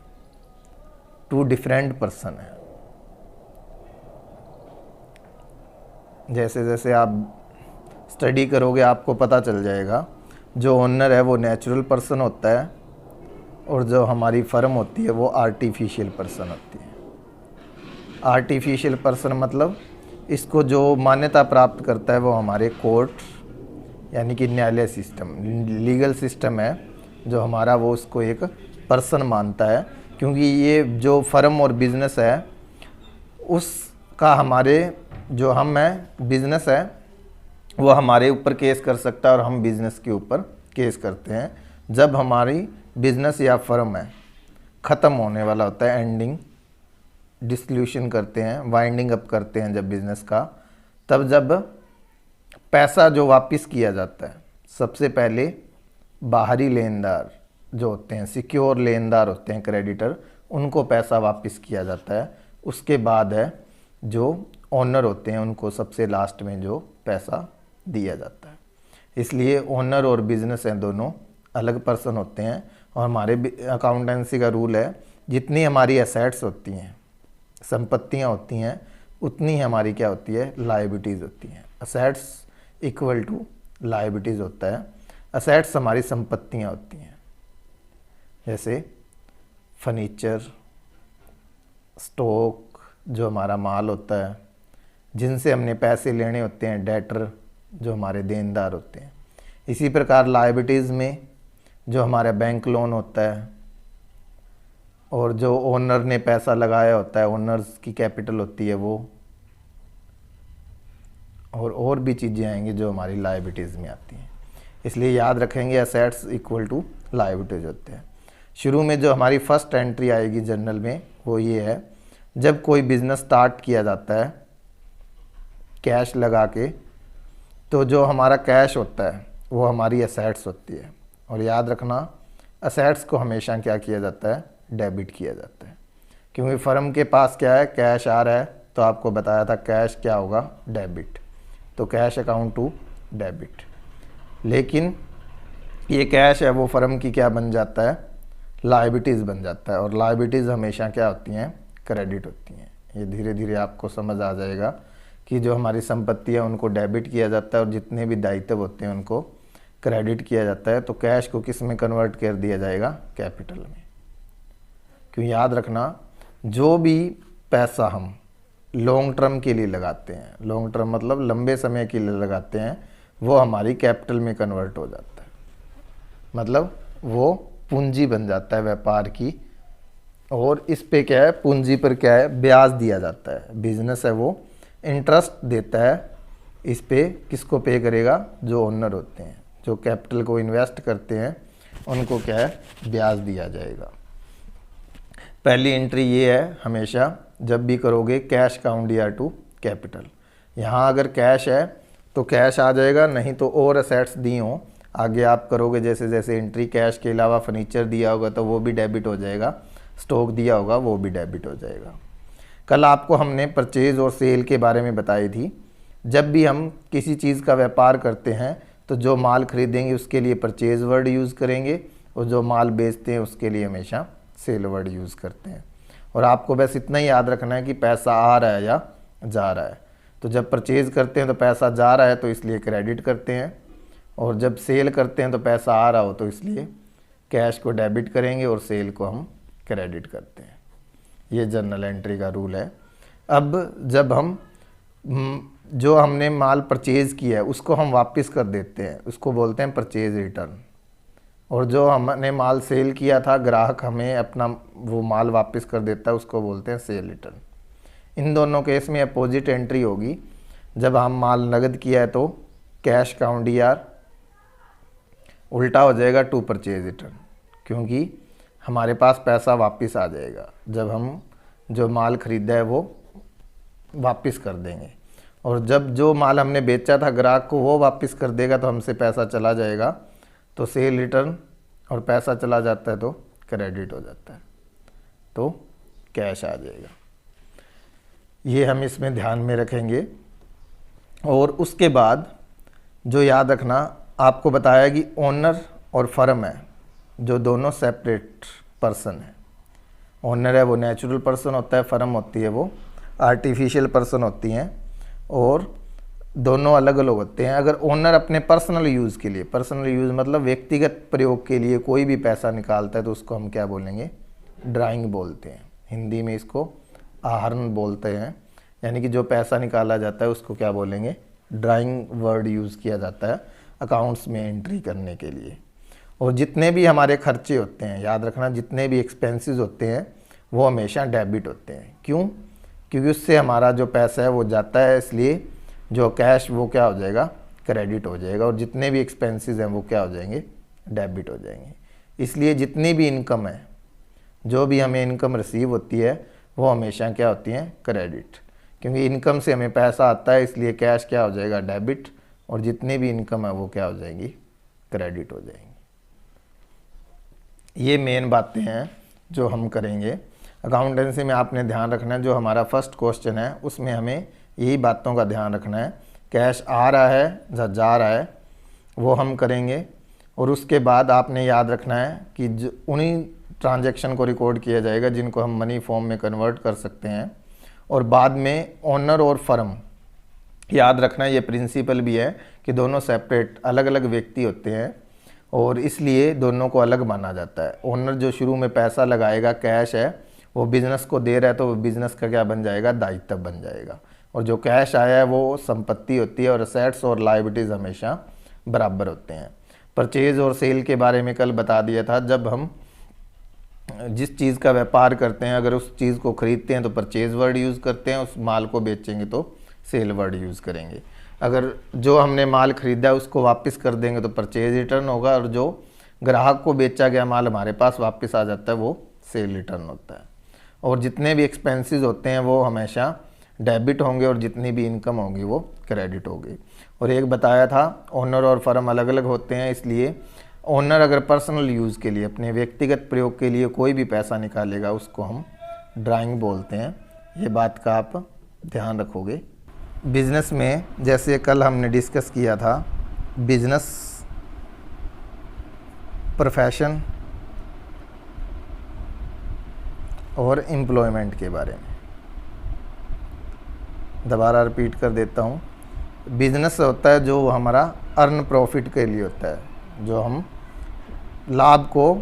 टू डिफरेंट पर्सन है। जैसे जैसे आप स्टडी करोगे आपको पता चल जाएगा, जो ओनर है वो नेचुरल पर्सन होता है, और जो हमारी फर्म होती है वो आर्टिफिशियल पर्सन होती है। आर्टिफिशियल पर्सन मतलब इसको जो मान्यता प्राप्त करता है वो हमारे कोर्ट, यानी कि न्यायालय सिस्टम, लीगल सिस्टम है जो हमारा, वो उसको एक पर्सन मानता है। क्योंकि ये जो फर्म और बिज़नेस है उसका, हमारे जो हम हैं बिज़नेस है वो हमारे ऊपर केस कर सकता है, और हम बिज़नेस के ऊपर केस करते हैं जब हमारी बिज़नेस या फर्म है ख़त्म होने वाला होता है, एंडिंग, डिसल्यूशन करते हैं, वाइंडिंग अप करते हैं जब बिज़नेस का। तब जब पैसा जो वापस किया जाता है, सबसे पहले बाहरी लेनदार जो होते हैं, सिक्योर लेनदार होते हैं, क्रेडिटर, उनको पैसा वापस किया जाता है। उसके बाद है जो ओनर होते हैं, उनको सबसे लास्ट में जो पैसा दिया जाता है। इसलिए ओनर और बिज़नेस हैं दोनों अलग पर्सन होते हैं। और हमारे अकाउंटेंसी का रूल है, जितनी हमारी एसेट्स होती हैं, संपत्तियां होती हैं, उतनी हमारी क्या होती है, लायबिलिटीज़ होती हैं। असेट्स इक्वल टू लायबिलिटीज़ होता है। असेट्स हमारी संपत्तियां होती हैं, जैसे फर्नीचर, स्टॉक, जो हमारा माल होता है, जिनसे हमने पैसे लेने होते हैं, डेटर, जो हमारे देनदार होते हैं। इसी प्रकार लायबिलिटीज़ में जो हमारा बैंक लोन होता है, और जो ओनर ने पैसा लगाया होता है, ओनर्स की कैपिटल होती है वो, और भी चीज़ें आएंगी जो हमारी लायबिलिटीज़ में आती हैं। इसलिए याद रखेंगे एसेट्स इक्वल टू लायबिलिटीज होते हैं। शुरू में जो हमारी फर्स्ट एंट्री आएगी जर्नल में वो ये है, जब कोई बिज़नेस स्टार्ट किया जाता है कैश लगा के, तो जो हमारा कैश होता है वो हमारी एसेट्स होती है। और याद रखना, एसेट्स को हमेशा क्या किया जाता है, डेबिट किया जाता है। क्योंकि फर्म के पास क्या है, कैश आ रहा है, तो आपको बताया था कैश क्या होगा, डेबिट। तो कैश अकाउंट टू डेबिट। लेकिन ये कैश है वो फर्म की क्या बन जाता है, लायबिलिटीज़ बन जाता है। और लायबिलिटीज़ हमेशा क्या होती हैं, क्रेडिट होती हैं। ये धीरे धीरे आपको समझ आ जाएगा कि जो हमारी संपत्ति है उनको डेबिट किया जाता है और जितने भी दायित्व होते हैं उनको क्रेडिट किया जाता है। तो कैश को किस में कन्वर्ट कर दिया जाएगा? कैपिटल में। क्यों? याद रखना, जो भी पैसा हम लॉन्ग टर्म के लिए लगाते हैं, लॉन्ग टर्म मतलब लंबे समय के लिए लगाते हैं, वो हमारी कैपिटल में कन्वर्ट हो जाता है, मतलब वो पूंजी बन जाता है व्यापार की। और इस पे क्या है? पूंजी पर क्या है? ब्याज दिया जाता है। बिजनेस है वो इंटरेस्ट देता है। इस पे किसको पे करेगा? जो ओनर होते हैं, जो कैपिटल को इन्वेस्ट करते हैं, उनको क्या है? ब्याज दिया जाएगा। पहली एंट्री ये है, हमेशा जब भी करोगे cash count year to capital. यहाँ अगर कैश है तो कैश आ जाएगा, नहीं तो और असेट्स दी हों आगे आप करोगे जैसे जैसे एंट्री, कैश के अलावा फर्नीचर दिया होगा तो वो भी डेबिट हो जाएगा, स्टॉक दिया होगा वो भी डेबिट हो जाएगा। कल आपको हमने परचेज और सेल के बारे में बताई थी। जब भी हम किसी चीज़ का व्यापार करते हैं तो जो माल खरीदेंगे उसके लिए परचेज वर्ड यूज़ करेंगे और जो माल बेचते हैं उसके लिए हमेशा सेल वर्ड यूज़ करते हैं। और आपको बस इतना ही याद रखना है कि पैसा आ रहा है या जा रहा है। तो जब परचेज़ करते हैं तो पैसा जा रहा है तो इसलिए क्रेडिट करते हैं, और जब सेल करते हैं तो पैसा आ रहा हो तो इसलिए कैश को डेबिट करेंगे और सेल को हम क्रेडिट करते हैं। ये जर्नल एंट्री का रूल है। अब जब हम जो हमने माल परचेज़ किया है उसको हम वापस कर देते हैं, उसको बोलते हैं परचेज रिटर्न। और जो हमने माल सेल किया था, ग्राहक हमें अपना वो माल वापस कर देता है, उसको बोलते हैं सेल रिटर्न। इन दोनों केस में अपोजिट एंट्री होगी। जब हम माल नगद किया है तो कैश काउंट ईआर उल्टा हो जाएगा टू परचेज रिटर्न, क्योंकि हमारे पास पैसा वापस आ जाएगा जब हम जो माल खरीदा है वो वापस कर देंगे। और जब जो माल हमने बेचा था ग्राहक को वो वापस कर देगा तो हमसे पैसा चला जाएगा, तो सेल रिटर्न, और पैसा चला जाता है तो क्रेडिट हो जाता है, तो कैश आ जाएगा। ये हम इसमें ध्यान में रखेंगे। और उसके बाद जो याद रखना, आपको बताया कि ओनर और फर्म है जो दोनों सेपरेट पर्सन है। ओनर है वो नेचुरल पर्सन होता है, फर्म होती है वो आर्टिफिशियल पर्सन होती हैं, और दोनों अलग अलग होते हैं। अगर ओनर अपने पर्सनल यूज़ के लिए, पर्सनल यूज़ मतलब व्यक्तिगत प्रयोग के लिए कोई भी पैसा निकालता है तो उसको हम क्या बोलेंगे? ड्राइंग बोलते हैं। हिंदी में इसको आहरण बोलते हैं, यानी कि जो पैसा निकाला जाता है उसको क्या बोलेंगे? ड्राइंग वर्ड यूज़ किया जाता है अकाउंट्स में एंट्री करने के लिए। और जितने भी हमारे खर्चे होते हैं, याद रखना, जितने भी एक्सपेंसेस होते हैं वो हमेशा डेबिट होते हैं। क्यों? क्योंकि उससे हमारा जो पैसा है वो जाता है, इसलिए जो कैश वो क्या हो जाएगा? क्रेडिट हो जाएगा। और जितने भी एक्सपेंसेस हैं वो क्या हो जाएंगे? डेबिट हो जाएंगे। इसलिए जितनी भी इनकम है, जो भी हमें इनकम रिसीव होती है वो हमेशा क्या होती हैं? क्रेडिट। क्योंकि इनकम से हमें पैसा आता है, इसलिए कैश क्या हो जाएगा? डेबिट। और जितनी भी इनकम है वो क्या हो जाएंगी? क्रेडिट हो जाएंगी। ये मेन बातें हैं जो हम करेंगे अकाउंटेंसी में। आपने ध्यान रखना है, जो हमारा फर्स्ट क्वेश्चन है उसमें हमें यही बातों का ध्यान रखना है। कैश आ रहा है या जा रहा है वो हम करेंगे। और उसके बाद आपने याद रखना है कि जो उन्हीं ट्रांजैक्शन को रिकॉर्ड किया जाएगा जिनको हम मनी फॉर्म में कन्वर्ट कर सकते हैं। और बाद में ओनर और फर्म, याद रखना ये प्रिंसिपल भी है कि दोनों सेपरेट अलग अलग व्यक्ति होते हैं और इसलिए दोनों को अलग माना जाता है। ओनर जो शुरू में पैसा लगाएगा, कैश है, वो बिज़नेस को दे रहा है तो वो बिज़नेस का क्या बन जाएगा? दायित्व बन जाएगा। और जो कैश आया है वो संपत्ति होती है, और असेट्स और लायबिलिटीज़ हमेशा बराबर होते हैं। परचेज और सेल के बारे में कल बता दिया था। जब हम जिस चीज़ का व्यापार करते हैं, अगर उस चीज़ को खरीदते हैं तो परचेज वर्ड यूज़ करते हैं, उस माल को बेचेंगे तो सेल वर्ड यूज़ करेंगे। अगर जो हमने माल खरीदा है उसको वापस कर देंगे तो परचेज रिटर्न होगा, और जो ग्राहक को बेचा गया माल हमारे पास वापस आ जाता है वो सेल रिटर्न होता है। और जितने भी एक्सपेंसेस होते हैं वो हमेशा डेबिट होंगे, और जितनी भी इनकम होगी वो क्रेडिट होगी। और एक बताया था ओनर और फर्म अलग अलग होते हैं, इसलिए ओनर अगर पर्सनल यूज़ के लिए, अपने व्यक्तिगत प्रयोग के लिए कोई भी पैसा निकालेगा उसको हम ड्राइंग बोलते हैं। ये बात का आप ध्यान रखोगे। बिज़नेस में जैसे कल हमने डिस्कस किया था बिज़नेस प्रोफेशन और एम्प्लॉयमेंट के बारे में। दोबारा रिपीट कर देता हूँ। बिजनेस होता है जो हमारा अर्न प्रॉफिट के लिए होता है, जो हम लाभ को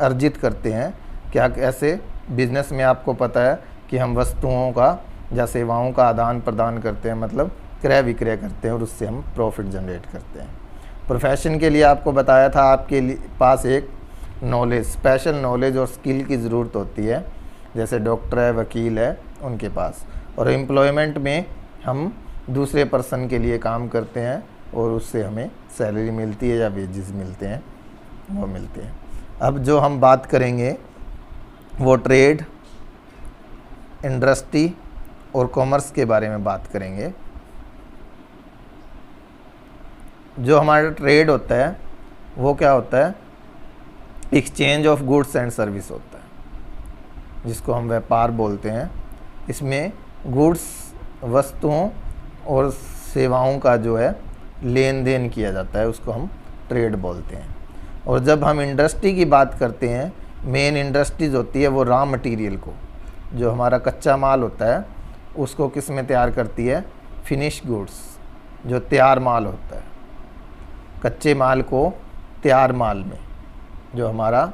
अर्जित करते हैं। क्या कैसे? बिजनेस में आपको पता है कि हम वस्तुओं का या सेवाओं का आदान प्रदान करते हैं, मतलब क्रय विक्रय करते हैं और उससे हम प्रॉफिट जनरेट करते हैं। प्रोफेशन के लिए आपको बताया था आपके पास एक नॉलेज, स्पेशल नॉलेज और स्किल की ज़रूरत होती है, जैसे डॉक्टर है, वकील है, उनके पास। और एम्प्लॉयमेंट में हम दूसरे पर्सन के लिए काम करते हैं और उससे हमें सैलरी मिलती है या वेजेस मिलते हैं, वो मिलते हैं। अब जो हम बात करेंगे वो ट्रेड, इंडस्ट्री और कॉमर्स के बारे में बात करेंगे। जो हमारा ट्रेड होता है वो क्या होता है? Exchange of goods and service होता है, जिसको हम व्यापार बोलते हैं। इसमें गुड्स, वस्तुओं और सेवाओं का जो है लेन देन किया जाता है, उसको हम ट्रेड बोलते हैं। और जब हम इंडस्ट्री की बात करते हैं, मेन इंडस्ट्रीज होती है वो रॉ मटेरियल को, जो हमारा कच्चा माल होता है उसको किस में तैयार करती है? फिनिश गुड्स, जो तैयार माल होता है, कच्चे माल को तैयार माल में, जो हमारा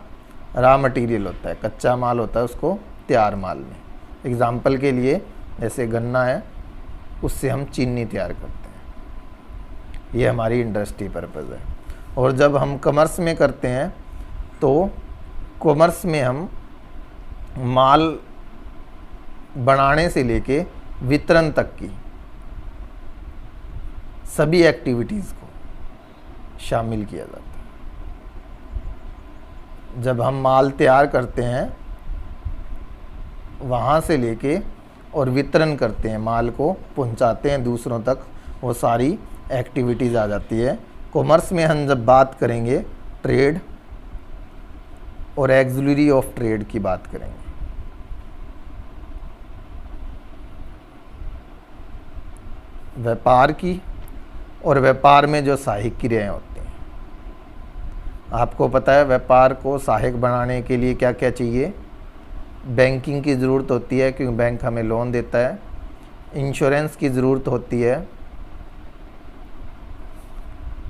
रॉ मटेरियल होता है, कच्चा माल होता है, उसको तैयार माल में। एग्ज़ाम्पल के लिए जैसे गन्ना है, उससे हम चीनी तैयार करते हैं। ये हमारी इंडस्ट्री पर्पज़ है। और जब हम कॉमर्स में करते हैं तो कॉमर्स में हम माल बनाने से लेके वितरण तक की सभी एक्टिविटीज़ को शामिल किया जाता है। जब हम माल तैयार करते हैं वहाँ से लेके और वितरण करते हैं, माल को पहुँचाते हैं दूसरों तक, वो सारी एक्टिविटीज़ आ जाती है। कॉमर्स में हम जब बात करेंगे ट्रेड और एक्सिलरी ऑफ ट्रेड की बात करेंगे। व्यापार की, और व्यापार में जो सहायक क्रियाएं होती हैं। आपको पता है व्यापार को सहायक बनाने के लिए क्या क्या चाहिए? बैंकिंग की ज़रूरत होती है, क्योंकि बैंक हमें लोन देता है। इंश्योरेंस की ज़रूरत होती है,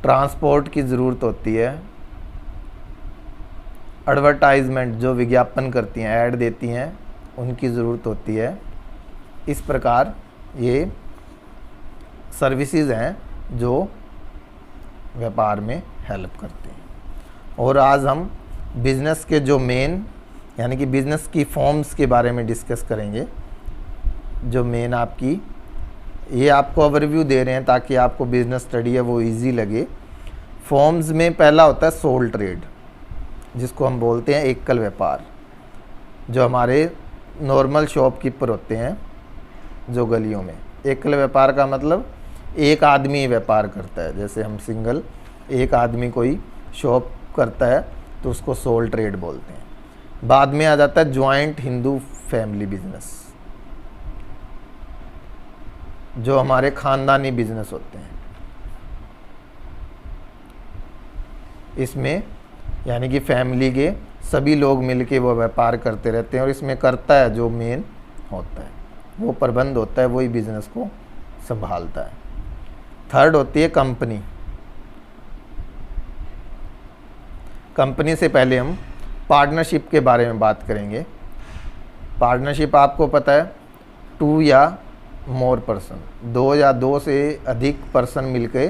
ट्रांसपोर्ट की ज़रूरत होती है, एडवर्टाइजमेंट जो विज्ञापन करती हैं, ऐड देती हैं, उनकी ज़रूरत होती है। इस प्रकार ये सर्विसेज हैं जो व्यापार में हेल्प करती हैं। और आज हम बिज़नेस के जो मेन, यानी कि बिज़नेस की फॉर्म्स के बारे में डिस्कस करेंगे। जो मेन आपकी, ये आपको ओवरव्यू दे रहे हैं ताकि आपको बिज़नेस स्टडी है वो इजी लगे। फॉर्म्स में पहला होता है सोल ट्रेड, जिसको हम बोलते हैं एकल व्यापार। जो हमारे नॉर्मल शॉपकीपर होते हैं जो गलियों में, एकल व्यापार का मतलब एक आदमी व्यापार करता है। जैसे हम सिंगल, एक आदमी कोई शॉप करता है तो उसको सोल ट्रेड बोलते हैं। बाद में आ जाता है ज्वाइंट हिंदू फैमिली बिजनेस, जो हमारे खानदानी बिजनेस होते हैं। इसमें यानी कि फैमिली के सभी लोग मिलके वो व्यापार करते रहते हैं, और इसमें करता है जो मेन होता है, वो प्रबंध होता है, वही बिजनेस को संभालता है। थर्ड होती है कंपनी। कंपनी से पहले हम पार्टनरशिप के बारे में बात करेंगे। पार्टनरशिप आपको पता है 2 या मोर पर्सन, 2 या 2 से अधिक पर्सन मिलके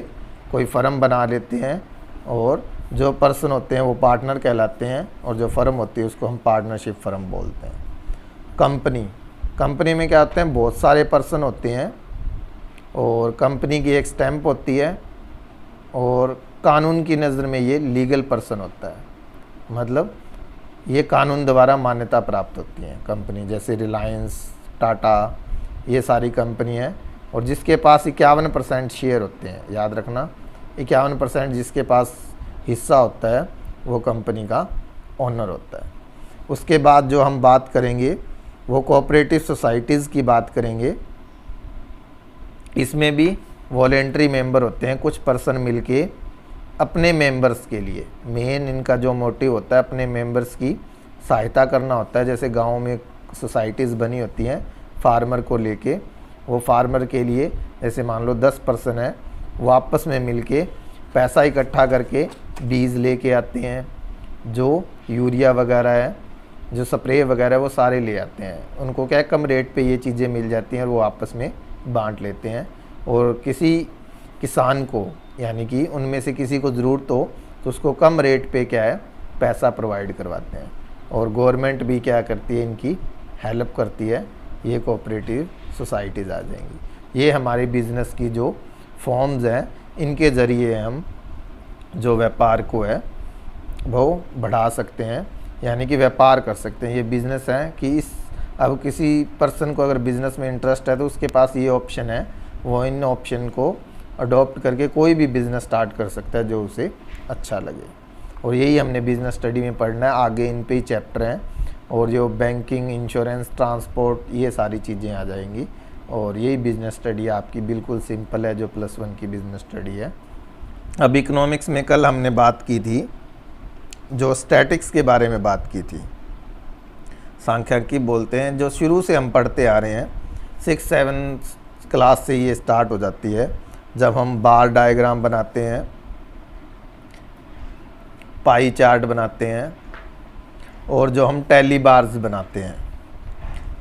कोई फर्म बना लेते हैं, और जो पर्सन होते हैं वो पार्टनर कहलाते हैं, और जो फर्म होती है उसको हम पार्टनरशिप फर्म बोलते हैं। कंपनी में क्या होते हैं? बहुत सारे पर्सन होते हैं, और कंपनी की एक स्टैंप होती है, और कानून की नज़र में ये लीगल पर्सन होता है, मतलब ये कानून द्वारा मान्यता प्राप्त होती हैं कंपनी। जैसे रिलायंस, टाटा, ये सारी कंपनी है, और जिसके पास 51% शेयर होते हैं। याद रखना, 51% जिसके पास हिस्सा होता है वो कंपनी का ओनर होता है। उसके बाद जो हम बात करेंगे वो कोऑपरेटिव सोसाइटीज़ की बात करेंगे। इसमें भी वॉलेंट्री मेंबर होते हैं, कुछ पर्सन मिलके अपने मेंबर्स के लिए, मेन इनका जो मोटिव होता है अपने मेंबर्स की सहायता करना होता है। जैसे गाँव में सोसाइटीज़ बनी होती हैं फार्मर को लेके, वो फार्मर के लिए जैसे मान लो 10 पर्सन है, वो आपस में मिलके पैसा इकट्ठा करके बीज लेके आते हैं, जो यूरिया वगैरह है, जो स्प्रे वगैरह वो सारे ले आते हैं। उनको क्या कम रेट पे ये चीज़ें मिल जाती हैं और वो आपस में बांट लेते हैं। और किसी किसान को यानी कि उनमें से किसी को ज़रूरत हो तो उसको कम रेट पे क्या है पैसा प्रोवाइड करवाते हैं। और गवर्नमेंट भी क्या करती है, इनकी हेल्प करती है। ये कोऑपरेटिव सोसाइटीज़ आ जाएंगी। ये हमारी बिज़नेस की जो फॉर्म्स हैं, इनके ज़रिए हम जो व्यापार को है वो बढ़ा सकते हैं, यानी कि व्यापार कर सकते हैं। ये बिज़नेस है कि अब किसी पर्सन को अगर बिज़नेस में इंटरेस्ट है तो उसके पास ये ऑप्शन है, वो इन ऑप्शन को अडॉप्ट करके कोई भी बिज़नेस स्टार्ट कर सकता है जो उसे अच्छा लगे। और यही हमने बिज़नेस स्टडी में पढ़ना है। आगे इन पे ही चैप्टर हैं और जो बैंकिंग, इंश्योरेंस, ट्रांसपोर्ट, ये सारी चीज़ें आ जाएंगी। और यही बिज़नेस स्टडी आपकी बिल्कुल सिंपल है जो +1 की बिज़नेस स्टडी है। अब इकोनॉमिक्स में कल हमने बात की थी, जो स्टैटिक्स के बारे में बात की थी, सांख्यिकी बोलते हैं, जो शुरू से हम पढ़ते आ रहे हैं। 6-7 क्लास से ये स्टार्ट हो जाती है, जब हम बार डायग्राम बनाते हैं, पाई चार्ट बनाते हैं और जो हम टैली बार्स बनाते हैं।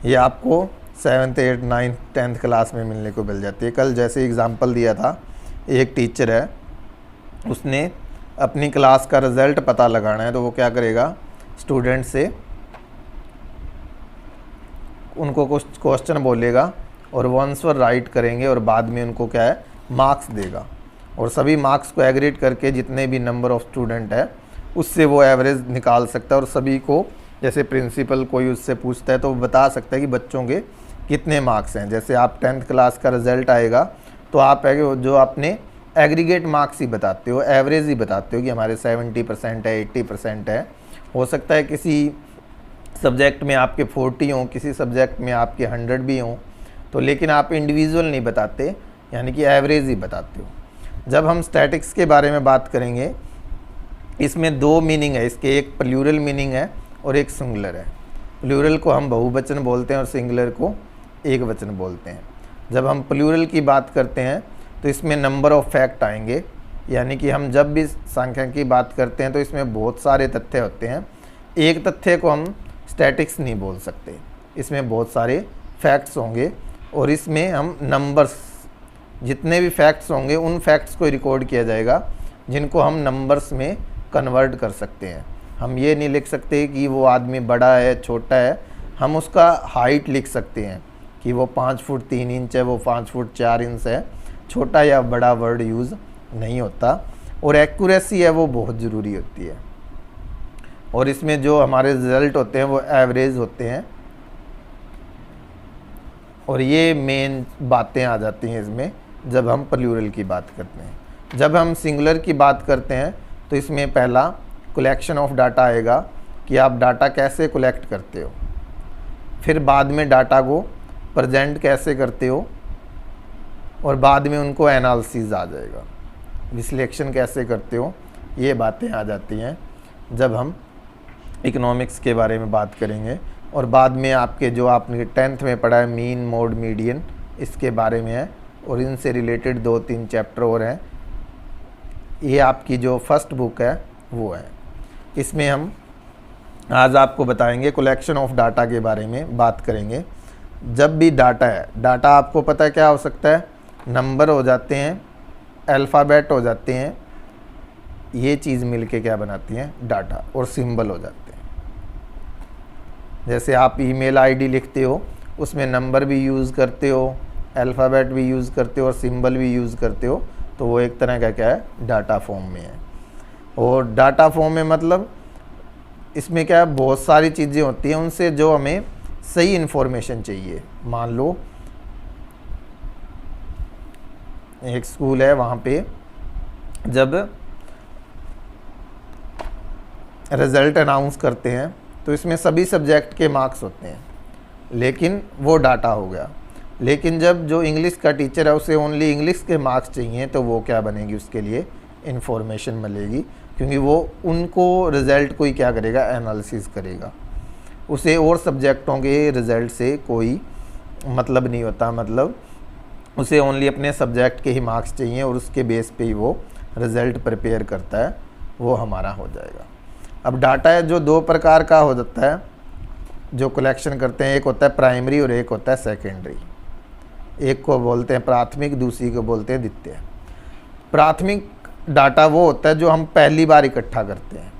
ये आपको 7th, 8th, 9th, 10th class में मिलने को मिल जाती है। कल जैसे एग्जांपल दिया था, एक टीचर है, उसने अपनी क्लास का रिज़ल्ट पता लगाना है, तो वो क्या करेगा, स्टूडेंट से उनको कुछ क्वेश्चन बोलेगा और वो आंसर राइट करेंगे और बाद में उनको क्या है मार्क्स देगा। और सभी मार्क्स को एग्रीगेट करके जितने भी नंबर ऑफ़ स्टूडेंट है उससे वो एवरेज निकाल सकता है। और सभी को, जैसे प्रिंसिपल कोई उससे पूछता है तो वो बता सकता है कि बच्चों के कितने मार्क्स हैं। जैसे आप 10th क्लास का रिज़ल्ट आएगा तो आप जो आपने एग्रीगेट मार्क्स ही बताते हो, एवरेज ही बताते हो कि हमारे 70% है, 80% है। हो सकता है किसी सब्जेक्ट में आपके 40 हों, किसी सब्जेक्ट में आपके 100 भी हों, तो लेकिन आप इंडिविजुअल नहीं बताते, यानी कि एवरेज ही बताते हो। जब हम स्टैटिक्स के बारे में बात करेंगे, इसमें 2 मीनिंग है इसके, एक प्लूरल मीनिंग है और एक सिंगुलर है। प्लूरल को हम बहुवचन बोलते हैं और सिंगुलर को एक वचन बोलते हैं। जब हम प्लूरल की बात करते हैं तो इसमें नंबर ऑफ फैक्ट आएंगे, यानी कि हम जब भी सांख्यिकी की बात करते हैं तो इसमें बहुत सारे तथ्य होते हैं। एक तथ्य को हम स्टैटिक्स नहीं बोल सकते, इसमें बहुत सारे फैक्ट्स होंगे और इसमें हम नंबर्स, जितने भी फैक्ट्स होंगे उन फैक्ट्स को रिकॉर्ड किया जाएगा जिनको हम नंबर्स में कन्वर्ट कर सकते हैं। हम ये नहीं लिख सकते कि वो आदमी बड़ा है, छोटा है, हम उसका हाइट लिख सकते हैं कि वो 5 फुट 3 इंच है, वो 5 फुट 4 इंच है। छोटा या बड़ा वर्ड यूज़ नहीं होता। और एक्यूरेसी है वो बहुत ज़रूरी होती है। और इसमें जो हमारे रिज़ल्ट होते हैं वो एवरेज होते हैं। और ये मेन बातें आ जाती हैं इसमें जब हम प्लूरल की बात करते हैं। जब हम सिंगुलर की बात करते हैं तो इसमें पहला कलेक्शन ऑफ डाटा आएगा कि आप डाटा कैसे कलेक्ट करते हो, फिर बाद में डाटा को प्रेजेंट कैसे करते हो, और बाद में उनको एनालिसिस आ जाएगा, विश्लेषण कैसे करते हो। ये बातें आ जाती हैं जब हम इकोनॉमिक्स के बारे में बात करेंगे। और बाद में आपके जो आपने 10th में पढ़ा है मीन, मोड, मीडियन, इसके बारे में है। और इनसे रिलेटेड 2-3 चैप्टर और हैं। ये आपकी जो फर्स्ट बुक है वो है। इसमें हम आज आपको बताएंगे कलेक्शन ऑफ डाटा के बारे में बात करेंगे। जब भी डाटा है, डाटा आपको पता है क्या हो सकता है, नंबर हो जाते हैं, अल्फ़ाबेट हो जाते हैं, ये चीज़ मिलके क्या बनाती हैं डाटा, और सिंबल हो जाते हैं। जैसे आप ईमेल आईडी लिखते हो, उसमें नंबर भी यूज़ करते हो, अल्फ़ाबेट भी यूज़ करते हो और सिंबल भी यूज़ करते हो, तो वो एक तरह का क्या है डाटा फॉर्म में है। और डाटा फॉर्म में मतलब इसमें क्या है बहुत सारी चीज़ें होती हैं, उनसे जो हमें सही इन्फॉर्मेशन चाहिए। मान लो एक स्कूल है, वहाँ पे जब रिज़ल्ट अनाउंस करते हैं तो इसमें सभी सब्जेक्ट के मार्क्स होते हैं, लेकिन वो डाटा हो गया। लेकिन जब जो इंग्लिश का टीचर है उसे ओनली इंग्लिश के मार्क्स चाहिए तो वो क्या बनेगी, उसके लिए इन्फॉर्मेशन मिलेगी, क्योंकि वो उनको रिज़ल्ट को ही क्या करेगा एनालिसिस करेगा। उसे और सब्जेक्टों के रिज़ल्ट से कोई मतलब नहीं होता। मतलब उसे ओनली अपने सब्जेक्ट के ही मार्क्स चाहिए और उसके बेस पे ही वो रिज़ल्ट प्रिपेयर करता है, वो हमारा हो जाएगा। अब डाटा है जो दो प्रकार का हो जाता है जो कलेक्शन करते हैं, एक होता है प्राइमरी और एक होता है सेकेंडरी। एक को बोलते हैं प्राथमिक, दूसरी को बोलते हैं द्वितीय। प्राथमिक डाटा वो होता है जो हम पहली बार इकट्ठा करते हैं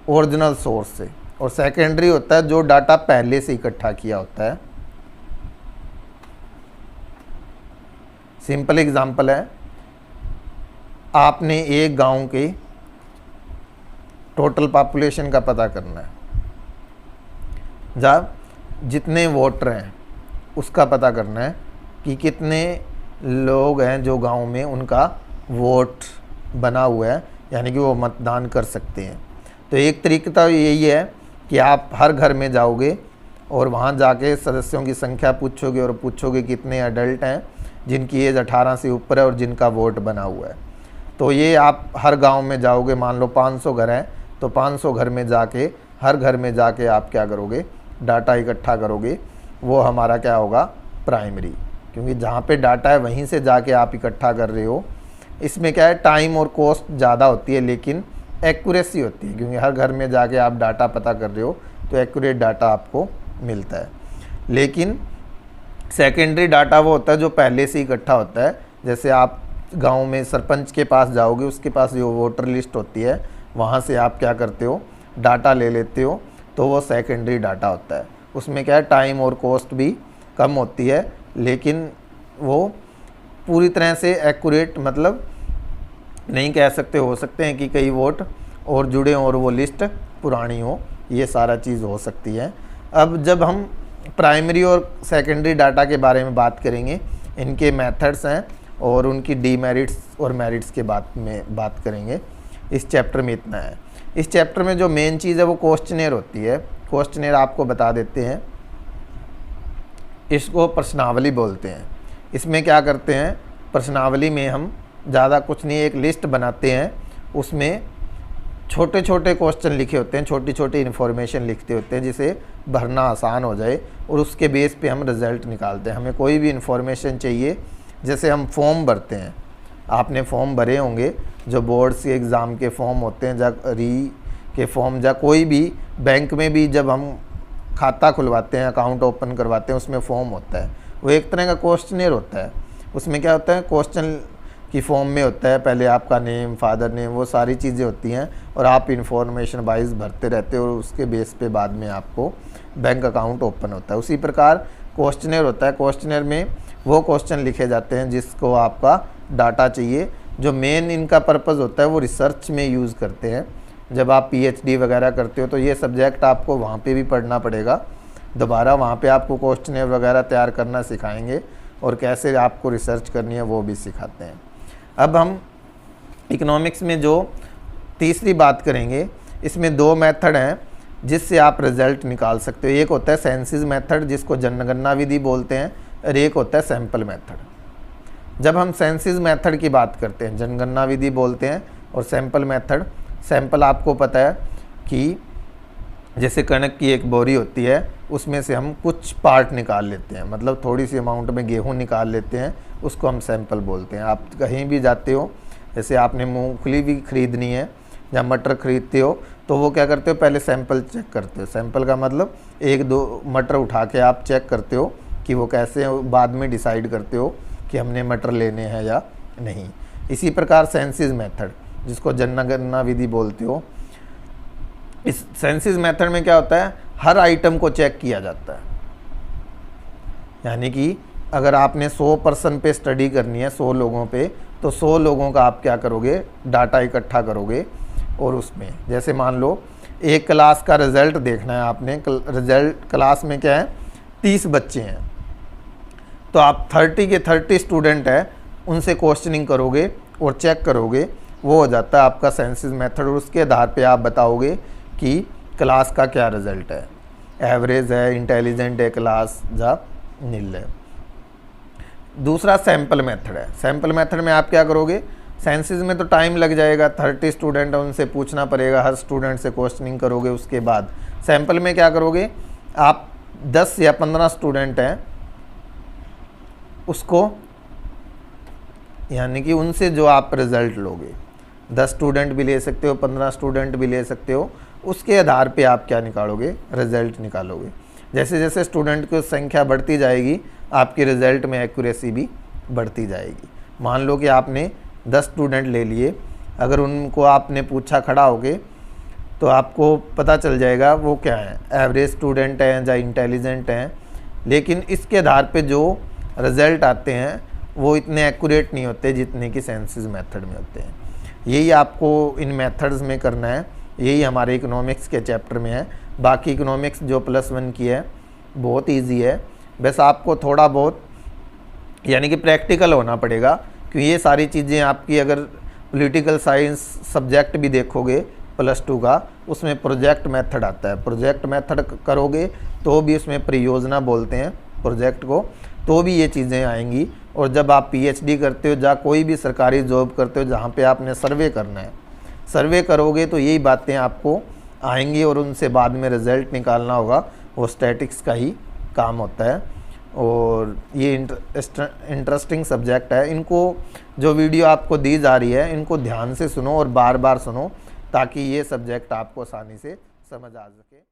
ओरिजिनल सोर्स से, और सेकेंडरी होता है जो डाटा पहले से इकट्ठा किया होता है। सिंपल एग्जांपल है, आपने एक गांव के टोटल पॉपुलेशन का पता करना है, जब जितने वोटर हैं उसका पता करना है कि कितने लोग हैं जो गांव में उनका वोट बना हुआ है, यानी कि वो मतदान कर सकते हैं। तो एक तरीका तो यही है कि आप हर घर में जाओगे और वहाँ जाके सदस्यों की संख्या पूछोगे और पूछोगे कितने अडल्ट हैं जिनकी एज 18 से ऊपर है और जिनका वोट बना हुआ है। तो ये आप हर गांव में जाओगे, मान लो 500 घर हैं तो 500 घर में जाके, हर घर में जाके आप क्या करोगे, डाटा इकट्ठा करोगे। वो हमारा क्या होगा, प्राइमरी, क्योंकि जहाँ पे डाटा है वहीं से जाके आप इकट्ठा कर रहे हो। इसमें क्या है, टाइम और कॉस्ट ज़्यादा होती है लेकिन एक्यूरेसी होती है, क्योंकि हर घर में जाके आप डाटा पता कर रहे हो तो एक्यूरेट डाटा आपको मिलता है। लेकिन सेकेंडरी डाटा वो होता है जो पहले से इकट्ठा होता है। जैसे आप गांव में सरपंच के पास जाओगे, उसके पास जो वोटर लिस्ट होती है वहाँ से आप क्या करते हो, डाटा ले लेते हो, तो वो सेकेंडरी डाटा होता है। उसमें क्या है, टाइम और कॉस्ट भी कम होती है लेकिन वो पूरी तरह से एक्यूरेट मतलब नहीं कह सकते, हो सकते हैं कि कई वोट और जुड़े और वो लिस्ट पुरानी हो, ये सारा चीज़ हो सकती है। अब जब हम प्राइमरी और सेकेंडरी डाटा के बारे में बात करेंगे, इनके मेथड्स हैं और उनकी डीमेरिट्स और मेरिट्स के बात करेंगे। इस चैप्टर में इतना है। इस चैप्टर में जो मेन चीज़ है वो क्वेश्चनेयर होती है। क्वेश्चनेयर आपको बता देते हैं, इसको प्रश्नावली बोलते हैं। इसमें क्या करते हैं, प्रश्नावली में हम ज़्यादा कुछ नहीं, एक लिस्ट बनाते हैं, उसमें छोटे छोटे क्वेश्चन लिखे होते हैं, छोटी छोटी इन्फॉर्मेशन लिखते होते हैं जिसे भरना आसान हो जाए, और उसके बेस पे हम रिज़ल्ट निकालते हैं। हमें कोई भी इन्फॉर्मेशन चाहिए, जैसे हम फॉर्म भरते हैं, आपने फॉर्म भरे होंगे जो बोर्ड्स के एग्ज़ाम के फॉर्म होते हैं, या री के फॉर्म, या कोई भी बैंक में भी जब हम खाता खुलवाते हैं, अकाउंट ओपन करवाते हैं, उसमें फॉर्म होता है, वो एक तरह का क्वेश्चनेयर होता है। उसमें क्या होता है, क्वेश्चन की फॉर्म में होता है पहले आपका नेम, फादर नेम, वो सारी चीज़ें होती हैं और आप इन्फॉर्मेशन वाइज भरते रहते हो और उसके बेस पे बाद में आपको बैंक अकाउंट ओपन होता है। उसी प्रकार क्वेश्चनर होता है। क्वेश्चनर में वो क्वेश्चन लिखे जाते हैं जिसको आपका डाटा चाहिए। जो मेन इनका पर्पज़ होता है वो रिसर्च में यूज़ करते हैं। जब आप पीएचडी वगैरह करते हो तो ये सब्जेक्ट आपको वहाँ पे भी पढ़ना पड़ेगा दोबारा, वहाँ पे आपको क्वेश्चनर वगैरह तैयार करना सिखाएंगे और कैसे आपको रिसर्च करनी है वो भी सिखाते हैं। अब हम इकोनॉमिक्स में जो तीसरी बात करेंगे, इसमें दो मेथड हैं जिससे आप रिज़ल्ट निकाल सकते हो। एक होता है सेंसिस मेथड जिसको जनगणना विधि बोलते हैं, और एक होता है सैंपल मेथड। जब हम सेंसिस मेथड की बात करते हैं, जनगणना विधि बोलते हैं, और सैंपल मेथड, सैंपल आपको पता है कि जैसे कणक की एक बोरी होती है, उसमें से हम कुछ पार्ट निकाल लेते हैं, मतलब थोड़ी सी अमाउंट में गेहूं निकाल लेते हैं, उसको हम सैंपल बोलते हैं। आप कहीं भी जाते हो, जैसे आपने मूंगफली भी खरीदनी है या मटर खरीदते हो, तो वो क्या करते हो, पहले सैंपल चेक करते हो। सैंपल का मतलब एक दो मटर उठा के आप चेक करते हो कि वो कैसे हैं, बाद में डिसाइड करते हो कि हमने मटर लेने हैं या नहीं। इसी प्रकार सेंसिस मेथड जिसको जनगणना विधि बोलते हो, इस सेंसिस मेथड में क्या होता है, हर आइटम को चेक किया जाता है। यानी कि अगर आपने 100% पे स्टडी करनी है, 100 लोगों पे, तो 100 लोगों का आप क्या करोगे, डाटा इकट्ठा करोगे। और उसमें जैसे मान लो एक क्लास का रिज़ल्ट देखना है आपने, रिज़ल्ट क्लास में क्या है, 30 बच्चे हैं, तो आप 30 के 30 स्टूडेंट हैं, उनसे क्वेश्चनिंग करोगे और चेक करोगे, वो हो जाता है आपका सेंसिस मेथड। और उसके आधार पे आप बताओगे कि क्लास का क्या रिज़ल्ट है, एवरेज है, इंटेलिजेंट है क्लास, या नील है। दूसरा सैंपल मेथड है। सैंपल मेथड में आप क्या करोगे, सेंसिस में तो टाइम लग जाएगा, 30 स्टूडेंट है, उनसे पूछना पड़ेगा, हर स्टूडेंट से क्वेश्चनिंग करोगे। उसके बाद सैंपल में क्या करोगे, आप 10 या 15 स्टूडेंट हैं, उसको, यानी कि उनसे जो आप रिज़ल्ट लोगे, 10 स्टूडेंट भी ले सकते हो, 15 स्टूडेंट भी ले सकते हो, उसके आधार पे आप क्या निकालोगे, रिज़ल्ट निकालोगे। जैसे जैसे स्टूडेंट की संख्या बढ़ती जाएगी आपकी रिज़ल्ट में एक्यूरेसी भी बढ़ती जाएगी। मान लो कि आपने 10 स्टूडेंट ले लिए, अगर उनको आपने पूछा खड़ा होके तो आपको पता चल जाएगा वो क्या है, एवरेज स्टूडेंट हैं या इंटेलिजेंट हैं, लेकिन इसके आधार पे जो रिज़ल्ट आते हैं वो इतने एक्यूरेट नहीं होते जितने कि सेंसिस मेथड में होते हैं। यही आपको इन मेथड्स में करना है, यही हमारे इकोनॉमिक्स के चैप्टर में है। बाकी इकोनॉमिक्स जो +1 की है बहुत इजी है, बस आपको थोड़ा बहुत यानी कि प्रैक्टिकल होना पड़ेगा, क्योंकि ये सारी चीज़ें आपकी, अगर पॉलिटिकल साइंस सब्जेक्ट भी देखोगे +2 का, उसमें प्रोजेक्ट मेथड आता है। प्रोजेक्ट मेथड करोगे तो भी उसमें परियोजना बोलते हैं प्रोजेक्ट को, तो भी ये चीज़ें आएंगी। और जब आप पीएचडी करते हो या कोई भी सरकारी जॉब करते हो जहाँ पे आपने सर्वे करना है, सर्वे करोगे तो यही बातें आपको आएंगी और उनसे बाद में रिज़ल्ट निकालना होगा, वो स्टैटिक्स का ही काम होता है। और ये इंटरेस्टिंग सब्जेक्ट है। इनको जो वीडियो आपको दी जा रही है इनको ध्यान से सुनो और बार बार सुनो, ताकि ये सब्जेक्ट आपको आसानी से समझ आ सके।